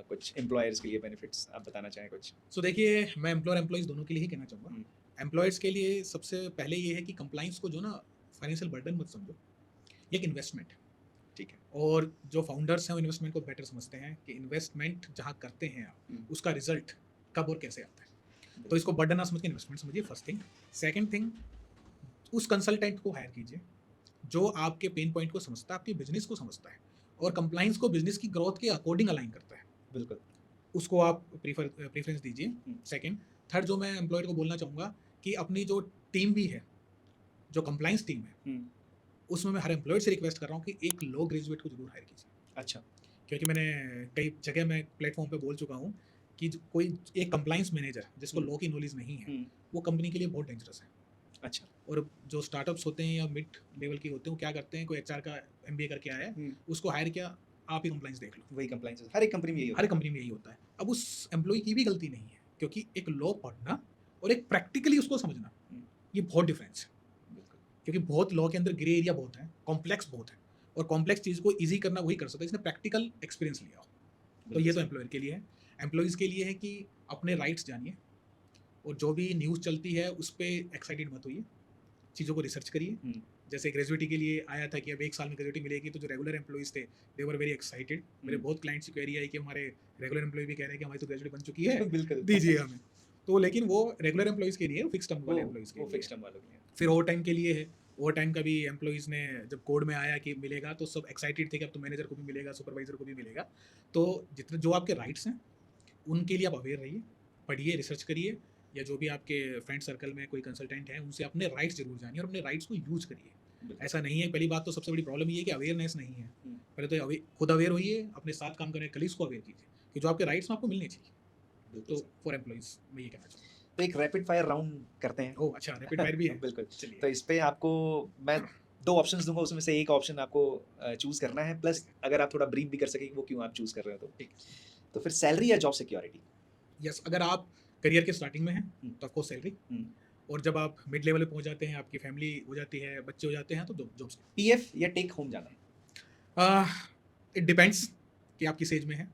कुछ एम्प्लॉयर्स के लिए बेनिफिट्स आप बताना चाहें कुछ? सो देखिए, मैं एम्प्लॉयर एम्प्लॉइज दोनों के लिए ही कहना चाहूँगा। एम्प्लॉयर्स के लिए सबसे पहले ये है कि कंप्लाइंस को जो ना फाइनेंशियल बर्डन मत समझो, ये एक इन्वेस्टमेंट है, ठीक है। और जो फाउंडर्स हैं वो इन्वेस्टमेंट को बेटर समझते हैं कि इन्वेस्टमेंट जहाँ करते हैं आप, उसका रिजल्ट कब और कैसे आता है। तो इसको बर्डन ना समझ के इन्वेस्टमेंट समझिए, फर्स्ट थिंग। सेकंड थिंग, उस कंसल्टेंट को हायर कीजिए जो आपके पेन पॉइंट को समझता है, आपके बिजनेस को समझता है, और कंप्लाइंस को बिजनेस की ग्रोथ के अकॉर्डिंग अलाइन करता है। बिल्कुल, उसको आप प्रीफरेंस दीजिए। सेकंड, थर्ड जो मैं एम्प्लॉयर को बोलना चाहूँगा कि अपनी जो टीम भी है, जो कंप्लाइंस टीम है, उसमें मैं हर एम्प्लॉयर से रिक्वेस्ट कर रहा हूँ कि एक लॉ ग्रेजुएट को जरूर हायर कीजिए। अच्छा, क्योंकि मैंने कई जगह मैं प्लेटफॉर्म पे बोल चुका हूँ कि कोई एक कंप्लाइंस मैनेजर जिसको लॉ की नॉलेज नहीं है, वो कंपनी के लिए बहुत डेंजरस है। अच्छा, और जो स्टार्टअप्स होते हैं या मिड लेवल के होते हैं, वो क्या करते हैं, कोई एचआर का एमबीए करके आया है, उसको हायर किया, आप ही कंप्लाइंस देख लो। वही कंप्लाइंस हर एक कंपनी में यही होता हर कंपनी में यही होता है। अब उस एम्प्लॉय की भी गलती नहीं है, क्योंकि एक लॉ पढ़ना और एक प्रैक्टिकली उसको समझना, ये बहुत डिफरेंस है। क्योंकि बहुत लॉ के अंदर ग्रे एरिया बहुत है, कॉम्प्लेक्स बहुत है, और कॉम्प्लेक्स चीज़ को ईजी करना वही कर सकता है जिसने प्रैक्टिकल एक्सपीरियंस लिया हो। तो ये तो एम्प्लॉयर के लिए है। एम्प्लॉयज़ के लिए है कि अपने राइट्स जानिए, और जो भी न्यूज़ चलती है उस पर एक्साइटेड मत होइए, चीज़ों को रिसर्च करिए। जैसे ग्रेजुएटी के लिए आया था कि अब 1 साल में ग्रेजुएटी मिलेगी, तो जो रेगुलर एम्प्लॉइज थे दे वर वेरी एक्साइटेड। मेरे बहुत क्लाइंट्स की क्वेरी आई कि हमारे रेगुलर एम्प्लॉय भी कह रहे हैं कि हमारी तो ग्रेजुएटी बन चुकी है, बिल्कुल, दीजिए हमें। तो लेकिन वो रेगुलर एम्प्लॉइज़ के लिए, फिक्स टर्म वाले एम्प्लॉइज़ के लिए, फिक्स टर्म वालों के लिए। फिर ओवर टाइम के लिए है। ओवर टाइम का भी एम्प्लॉइज़ ने जब कोड में आया कि मिलेगा, तो सब एक्साइटेड थे कि अब तो मैनेजर को भी मिलेगा, सुपरवाइजर को भी मिलेगा। तो जितने जो आपके राइट्स हैं उनके लिए आप अवेयर रहिए, पढ़िए, रिसर्च करिए, या जो भी आपके फ्रेंड सर्कल में कोई कंसल्टेंट है उनसे अपने राइट्स जरूर जानिए और अपने राइट्स को यूज करिए। ऐसा नहीं है, पहली बात तो सबसे बड़ी प्रॉब्लम ये है कि अवेयरनेस नहीं है। पहले तो खुद अवेयर होइए, अपने साथ काम करने कलीग्स को अवेयर कीजिए कि जो आपके राइट्स हैं आपको मिलने चाहिए। तो फॉर एम्प्लॉइज मैं ये कहना चाहूँगा। तो एक रैपिड फायर राउंड करते हैं। ओह अच्छा, रैपिड फायर भी है। बिल्कुल। चलिए। तो इस पे आपको मैं 2 ऑप्शंस दूँगा, उसमें से एक ऑप्शन आपको चूज़ करना है, प्लस अगर आप थोड़ा ब्रीफ भी कर सकें कि वो क्यों आप चूज़ कर रहे हो तो। ठीक। तो फिर सैलरी या जॉब सिक्योरिटी? यस, अगर आप करियर के स्टार्टिंग में हैं तो ऑफकोर्स सैलरी, और जब आप मिड लेवल पे पहुंच जाते हैं, आपकी फैमिली हो जाती है, बच्चे हो जाते हैं, तो जॉब्स। पीएफ या टेक होम जाना? इट डिपेंड्स कि आप किस एज में हैं।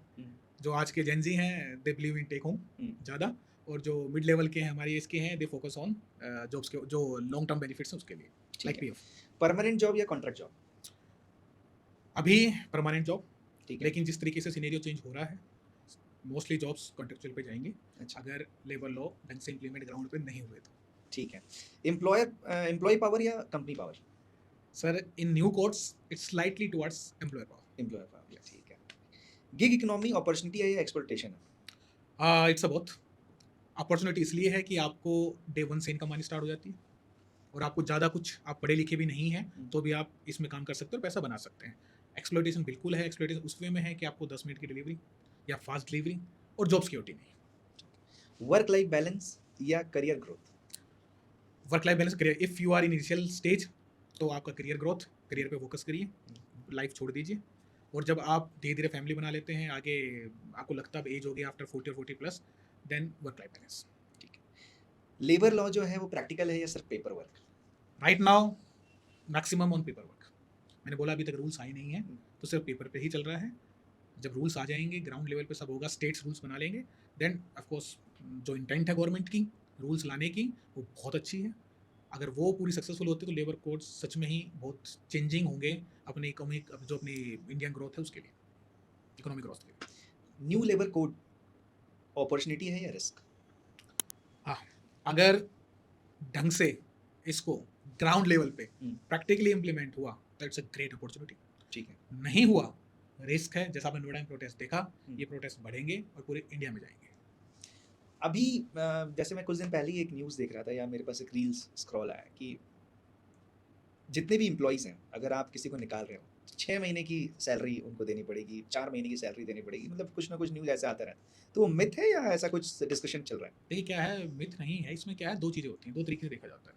जो आज के जेनजी हैं they believe in take home ज़्यादा, और जो मिड लेवल के हैं हमारी एज के हैं दे फोकस ऑन जॉब्स के, जो लॉन्ग टर्म बेनिफिट्स हैं उसके लिए, लाइक पीएफ। परमानेंट जॉब या कॉन्ट्रैक्ट जॉब? अभी परमानेंट जॉब, ठीक है। लेकिन जिस तरीके से सिनेरियो चेंज हो रहा है, मोस्टली जॉब्स कॉन्ट्रेक्चुअल पे जाएंगे। अच्छा। अगर लेबर लॉ ढंग से इम्प्लीमेंट ग्राउंड पे नहीं हुए तो। ठीक है। एम्प्लॉय पावर या company power? Sir, in new codes it's slightly towards employer power. Employ power, ठीक है। गिग इकोनॉमी अपॉर्चुनिटी है या एक्सप्लॉयटेशन है? It's a both. अपॉर्चुनिटी इसलिए है कि आपको डे वन से इनकम आनी स्टार्ट हो जाती है, और आपको ज़्यादा कुछ, आप पढ़े लिखे भी नहीं हैं तो भी आप इसमें काम कर सकते हो और पैसा बना सकते हैं। एक्सप्लॉइटेशन बिल्कुल है। एक्सप्लॉइटेशन उस वे में है कि आपको 10 मिनट की डिलीवरी या फास्ट डिलीवरी और जॉब सिक्योरिटी नहीं। वर्क लाइफ बैलेंस या career growth? Work life balance, career, if you are in initial stage तो आपका करियर ग्रोथ, करियर पे फोकस करिए, लाइफ छोड़ दीजिए। और जब आप धीरे धीरे फैमिली बना लेते हैं, आगे आपको लगता है अब एज हो गई आफ्टर 40 और 40 plus, then work life balance. ठीक है। लेबर लॉ जो है वो प्रैक्टिकल है या सिर्फ paper work? Right now maximum on paper work. मैंने बोला अभी तक रूल्स आए नहीं हैं, तो सिर्फ पेपर पे ही चल रहा है। जब रूल्स आ जाएंगे, ग्राउंड लेवल पे सब होगा, स्टेट्स रूल्स बना लेंगे, देन ऑफ कोर्स जो इंटेंट है गवर्नमेंट की रूल्स लाने की वो बहुत अच्छी है। अगर वो पूरी सक्सेसफुल होती है तो लेबर कोड्स सच में ही बहुत चेंजिंग होंगे अपनी इकोनॉमिक, जो अपनी इंडियन ग्रोथ है उसके लिए, इकोनॉमिक ग्रोथ के लिए। न्यू लेबर कोड अपॉर्चुनिटी है या रिस्क? हाँ, अगर ढंग से इसको ग्राउंड लेवल पे प्रैक्टिकली इम्प्लीमेंट हुआ तो इट्स अ ग्रेट अपॉर्चुनिटी। ठीक है। नहीं हुआ, रिस्क है। जैसा आपने नोएडा में प्रोटेस्ट देखा, ये प्रोटेस्ट बढ़ेंगे और पूरे इंडिया में जाएंगे। अभी जैसे मैं कुछ दिन पहले ही एक न्यूज़ देख रहा था या मेरे पास एक रील्स स्क्रॉल आया कि जितने भी एम्प्लॉयज़ हैं, अगर आप किसी को निकाल रहे हो, 6 महीने की सैलरी उनको देनी पड़ेगी, 4 महीने की सैलरी देनी पड़ेगी, मतलब कुछ ना कुछ न्यूज़ ऐसा आता रहता है। तो वो मिथ है या ऐसा कुछ डिस्कशन चल रहा है? देखिए क्या है, मिथ नहीं है इसमें। क्या है, दो चीज़ें होती हैं, दो तरीके से देखा जाता है।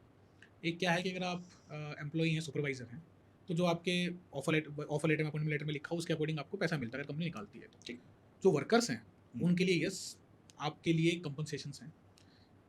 एक क्या है कि अगर आप एम्प्लॉई हैं, सुपरवाइजर हैं, तो जो आपके ऑफर लेटर में, अपॉइंटमेंट लेटर में लिखा हो उसके अकॉर्डिंग आपको पैसा मिलता है अगर कंपनी निकालती है तो। ठीक। जो वर्कर्स हैं उनके लिए यस, आपके लिए कंपनसेशंस हैं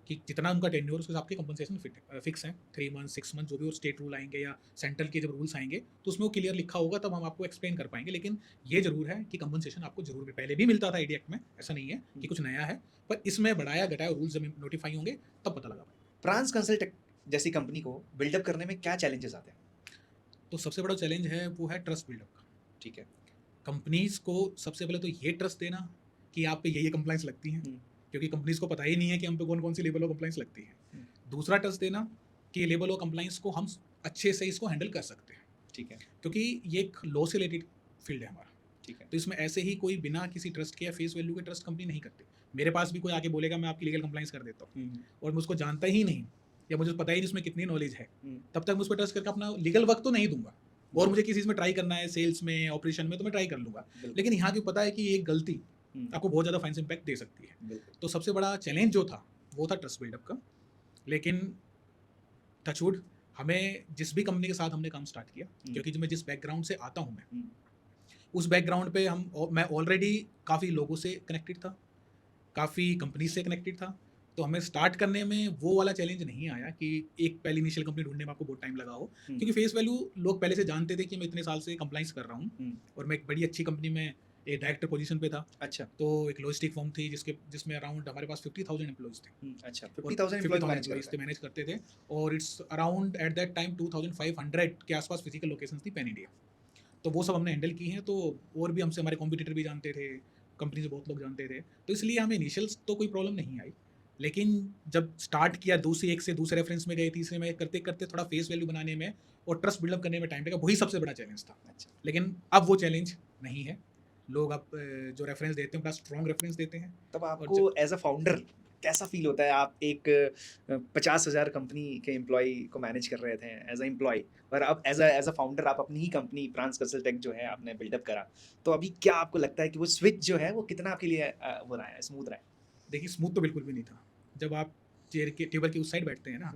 कि जितना उनका टेन्योर उसके हिसाब के कंपनसेशन फिक्स हैं, 3 मंथ 6 मंथ जो भी, और स्टेट रूल आएंगे या सेंट्रल के जब रूल्स आएंगे तो उसमें वो क्लियर लिखा होगा, तब हम आपको एक्सप्लेन कर पाएंगे। लेकिन ये जरूर है कि कंपनसेशन आपको जरूर भी, पहले भी मिलता था एडी एक्ट में, ऐसा नहीं है कि कुछ नया है, पर इसमें बढ़ाया घटाया रूल्स जब नोटिफाई होंगे तब पता लगा पाएंगे। प्रांस कंसल्टेंट जैसी कंपनी को बिल्डअप करने में क्या चैलेंजेस आते हैं? तो सबसे बड़ा चैलेंज है वो है ट्रस्ट बिल्डअप का। ठीक है। कंपनीज को सबसे पहले तो ये ट्रस्ट देना कि आप पे ये कंप्लाइंस लगती हैं, क्योंकि कंपनीज को पता ही नहीं है कि हम पे कौन कौन सी लेवल ऑफ कंप्लाइंस लगती है। दूसरा ट्रस्ट देना कि लेवल ऑफ कंप्लाइंस को हम अच्छे से इसको हैंडल कर सकते हैं, ठीक है। क्योंकि ये एक लॉ से रिलेटेड फील्ड है हमारा। ठीक है। तो इसमें ऐसे ही कोई बिना किसी ट्रस्ट के या फेस वैल्यू के ट्रस्ट कंपनी नहीं करती। मेरे पास भी कोई आके बोलेगा मैं आपकी लीगल कंप्लाइंस कर देता हूँ और मैं उसको जानता ही नहीं या मुझे पता ही नहीं उसमें कितनी नॉलेज है, तब तक मैं उस पर ट्रस्ट करके अपना लीगल वर्क तो नहीं दूंगा। और मुझे किसी चीज़ में ट्राई करना है, सेल्स में, ऑपरेशन में, तो मैं ट्राई कर लूँगा। लेकिन यहाँ की पता है कि एक गलती आपको बहुत ज़्यादा फाइनेंस इम्पैक्ट दे सकती है। तो सबसे बड़ा चैलेंज जो था वो था ट्रस्ट बिल्डअप का। लेकिन टचवुड, हमें जिस भी कंपनी के साथ हमने काम स्टार्ट किया, क्योंकि जो मैं जिस बैकग्राउंड से आता हूँ, मैं उस बैकग्राउंड पे मैं ऑलरेडी काफ़ी लोगों से कनेक्टेड था, काफ़ी कंपनी से कनेक्टेड था। तो हमें स्टार्ट करने में वो वाला चैलेंज नहीं आया कि एक पहली इनिशियल कंपनी ढूंढने में आपको बहुत टाइम लगा हो, क्योंकि फेस वैल्यू लोग पहले से जानते थे कि मैं इतने साल से कंप्लाइंस कर रहा हूँ और मैं एक बड़ी अच्छी कंपनी में एक डायरेक्टर पोजीशन पे था। अच्छा। तो एक लॉजिस्टिक फर्म थी जिसमें अराउंड हमारे पास 50,000 एम्प्लॉइज थे। अच्छा, 50,000 एम्प्लॉइज मैनेज करते थे और it's around at that time 2,500 के आसपास फिजिकल लोकेशंस थी पैन इंडिया। तो वो सब हमने हैंडल की हैं। तो और भी हमसे हमारे कॉम्पिटिटर भी जानते थे, कंपनी से बहुत लोग जानते थे, तो इसलिए हमें इनिशियल्स तो कोई प्रॉब्लम नहीं आई। लेकिन जब स्टार्ट किया, एक से दूसरे रेफरेंस में गए, तीसरे में, करते करते थोड़ा फेस वैल्यू बनाने में और ट्रस्ट बिल्डअप करने में टाइम लगा, वही सबसे बड़ा चैलेंज था। अच्छा। लेकिन अब वो चैलेंज नहीं है। लोग अब जो रेफरेंस देते हैं बड़ा स्ट्रॉन्ग रेफरेंस देते हैं। तब आपको एज अ फाउंडर कैसा फील होता है? आप एक 50,000 कंपनी के एम्प्लॉय को मैनेज कर रहे थे एज अ एम्प्लॉय, और अब एज अ फाउंडर आप अपनी ही कंपनी प्रांस कंसल्टेंट जो है आपने बिल्डअप करा, तो अभी क्या आपको लगता है कि वो स्विच जो है वो कितना आपके लिए वो रहा है, स्मूथ रहा है? देखिए, स्मूथ तो बिल्कुल भी नहीं था। जब आप चेयर के टेबल के उस साइड बैठते हैं ना,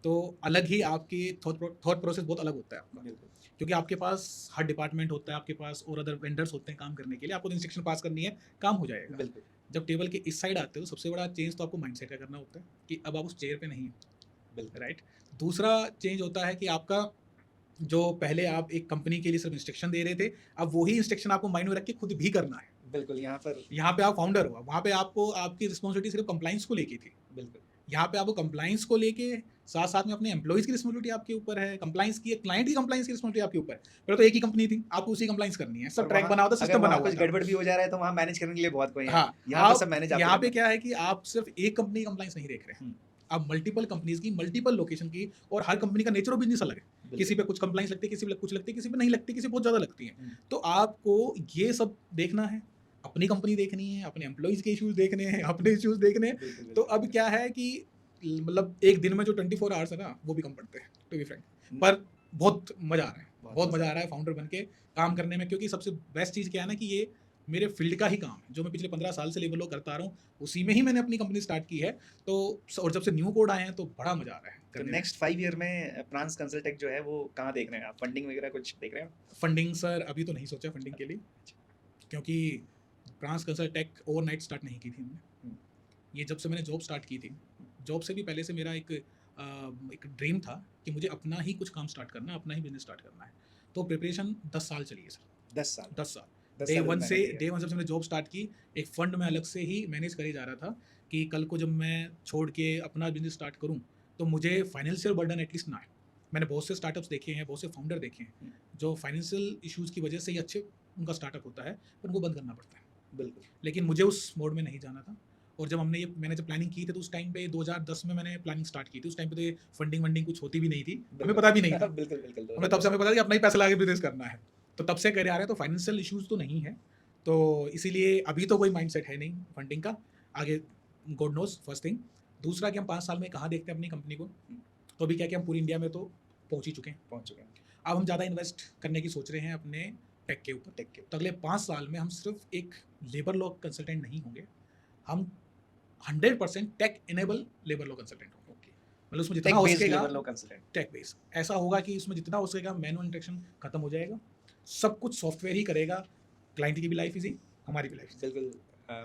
तो अलग ही आपकी थॉट प्रोसेस बहुत अलग होता है आपका, क्योंकि आपके पास हर डिपार्टमेंट होता है, आपके पास और अदर वेंडर्स होते हैं काम करने के लिए, आपको इंस्ट्रक्शन पास करनी है, काम हो जाएगा। बिल्कुल। जब टेबल के इस साइड आते हो, सबसे बड़ा चेंज तो आपको माइंडसेट का करना होता है कि अब आप उस चेयर पे नहीं हो, राइट। दूसरा चेंज होता है कि आपका जो पहले आप एक कंपनी के लिए सिर्फ इंस्ट्रक्शन दे रहे थे, अब वही इंस्ट्रक्शन आपको माइंड में रख के खुद भी करना है। बिल्कुल। यहाँ पे आप फाउंडर हो, वहाँ पे आपको आपकी रिस्पॉन्सिबिलिटी सिर्फ कंप्लाइंस को लेके थी। बिल्कुल। यहाँ पे आपको कंप्लाइंस को लेके साथ साथ में अपने एम्प्लॉइज की रिस्पॉन्सिबिलिटी आपके ऊपर है, कंप्लाइंस की, क्लाइंट की कंप्लाइंस की रिस्पॉन्सिबिलिटी आपके ऊपर है। पहले तो एक ही कंपनी थी, आपको उसी कंप्लाइंस करनी है, सब ट्रैक बना हुआ था, सिस्टम बना हुआ कुछ था। गड़बड़ भी हो जा रहा है तो वहाँ मैनेज करने के लिए बहुत कोई है। हाँ, यहाँ पे सब मैनेज आपको यहाँ पे करना क्या है कि आप सिर्फ एक कंपनी की कंप्लाइंस नहीं देख रहे हैं, आप मल्टीपल कंपनीज की, मल्टीपल लोकेशन की, और हर कंपनी का नेचर ऑफ बिजनेस अलग है। किसी पे कुछ कंप्लाइंस लगती है, किसी पे कुछ लगती है, किसी पे नहीं लगती, किसी पे बहुत ज़्यादा लगती है। तो आपको ये सब देखना है, अपनी कंपनी देखनी है, अपने एम्प्लॉइज़ के इश्यूज़ देखने हैं, अपने इश्यूज़ देखने हैं। बिल्कुल, तो बिल्कुल। अब क्या है कि मतलब एक दिन में जो 24 आवर्स है ना, वो भी कम पड़ते हैं, टू बी फ्रैंक। हुँ, पर बहुत मज़ा आ रहा है, बहुत बहुत मज़ा मज़ा आ आ रहा है फाउंडर बन के काम करने में, क्योंकि सबसे बेस्ट चीज़ क्या है ना कि ये मेरे फ़ील्ड का ही काम है, जो मैं पिछले 15 साल से लेबर लॉ करता आ रहा हूँ, उसी में ही मैंने अपनी कंपनी स्टार्ट की है। तो और जब से न्यू कोड आए हैं, तो बड़ा मज़ा आ रहा है तो करने में। नेक्स्ट 5 ईयर में प्रांस कंसल्टेक जो है वो कहाँ देख रहे हैं आप? फंडिंग वगैरह कुछ देख रहे हैं आप? फंडिंग सर अभी तो नहीं सोचा फंडिंग के लिए, क्योंकि ट्रांस कंसल्टेक ओवरनाइट स्टार्ट नहीं की थी हमने। हुँ। ये जब से मैंने जॉब स्टार्ट की थी, जॉब से भी पहले से मेरा एक ड्रीम था कि मुझे अपना ही कुछ काम स्टार्ट करना है, अपना ही बिज़नेस स्टार्ट करना है। तो प्रिपरेशन 10 साल चली है सर, 10 साल, 10 साल। 10 डे साल वन से मेहनत की है। डे वन जब से मैंने जॉब स्टार्ट की, एक फंड मैं अलग से ही मैनेज करे जा रहा था कि कल को जब मैं छोड़ के अपना बिज़नेस स्टार्ट करूँ, तो मुझे फाइनेंशियल बर्डन एटलीस्ट ना आए। मैंने बहुत से स्टार्टअप्स देखे हैं, बहुत से फाउंडर देखे हैं, हुँ, जो फाइनेंशियल इश्यूज़ की वजह से ही अच्छे उनका स्टार्टअप होता है, पर उनको बंद करना पड़ता है। बिल्कुल। लेकिन मुझे उस मोड में नहीं जाना था। और जब मैंने जब प्लानिंग की थी, तो उस टाइम पे 2010 में मैंने प्लानिंग स्टार्ट की थी। उस टाइम पे तो ये फंडिंग-वंडिंग कुछ होती भी नहीं थी। हमें बिल्कुल। पता भी नहीं था। बिल्कुल, बिल्कुल, हमें तब से 2010 हमें में। पता था कि अपना ही पैसा लगा के बिज़नेस करना है। तो तब से करे आ रहे हैं, तो फाइनेंशियल इश्यूज़ तो नहीं है। तो इसीलिए अभी तो कोई माइंडसेट है नहीं फंडिंग का। आगे गॉड नोज़ फर्स्ट थिंग। दूसरा कि हम 5 साल में कहाँ देखते हैं अपनी कंपनी को। हुँ, तो अभी क्या है कि हम पूरी इंडिया में तो पहुँच ही चुके हैं। पहुँच चुके हैं अब हम ज़्यादा इन्वेस्ट करने की सोच रहे हैं अपने टेक के ऊपर। टेक के। तो अगले 5 साल में हम सिर्फ़ एक लेबर लॉ कंसल्टेंट नहीं होंगे। हम 100% tech enable labour law consultant होंगे। ओके। मतलब उसमें जितना टेक हो बेस्ड सकेगा labour law consultant. Tech base ऐसा होगा कि उसमें जितना हो सकेगा मैनुअल इंटरेक्शन खत्म हो जाएगा। सब कुछ सॉफ्टवेयर ही करेगा। क्लाइंट की भी लाइफ ईज़ी, हमारी भी लाइफ ईज़ी। बिल्कुल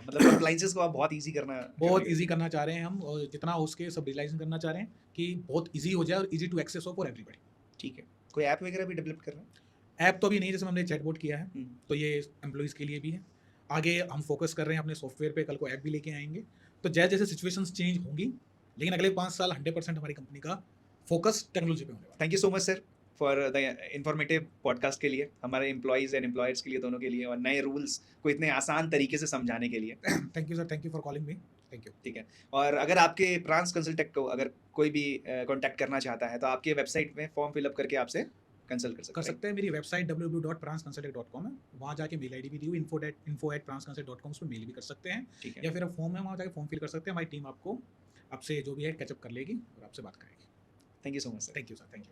मतलब कंप्लायंसेस को आप बहुत ईज़ी करना कर बहुत रहे ईज़ी हो। करना चाह रहे हैं हम, और जितना हो सके सब डिजिटलाइज़ेशन करना चाह रहे हैं कि बहुत ईज़ी हो जाए और ईज़ी टू एक्सेस हो फॉर एवरीबॉडी। ठीक है। कोई ऐप वगैरह भी डेवलप कर रहे हैं? ऐप तो अभी नहीं, जैसे हमने चैटबॉट किया है, हुँ, तो ये एम्प्लॉइज़ के लिए भी है। आगे हम फ़ोकस कर रहे हैं अपने सॉफ्टवेयर पे, कल को ऐप भी लेके आएँगे। तो जैसे-जैसे सिचुएशंस चेंज होंगी, लेकिन अगले 5 साल 100% हमारी कंपनी का फ़ोकस टेक्नोलॉजी पे होने वाला thank you so much sir for the informative podcast के लिए, हमारे एम्प्लॉइज़ एंड एम्प्लॉयर्स के लिए, दोनों के लिए, और नए रूल्स को इतने आसान तरीके से समझाने के लिए। है। Thank you sir, thank you for calling me. Thank you. ठीक है। और अगर आपके प्रांस कंसल्टेक को अगर कोई भी कॉन्टैक्ट करना चाहता है, तो आपके वेबसाइट में फॉर्म फिल अप करके आपसे कंसल्ट कर कर सकता है, राइट? सकते हैं, मेरी वेबसाइट www.pransconsulting.com है। वहाँ जाके मेल आईडी भी दी हुई info@pransconsult.com, उस पे मेल भी कर सकते हैं, ठीक है। या फिर फॉर्म है वहाँ जाके फॉर्म फिल कर सकते हैं। हमारी टीम आपको आपसे जो भी है कैचअप कर लेगी और आपसे बात करेगी। Thank you so much sir. Thank you sir, thank you.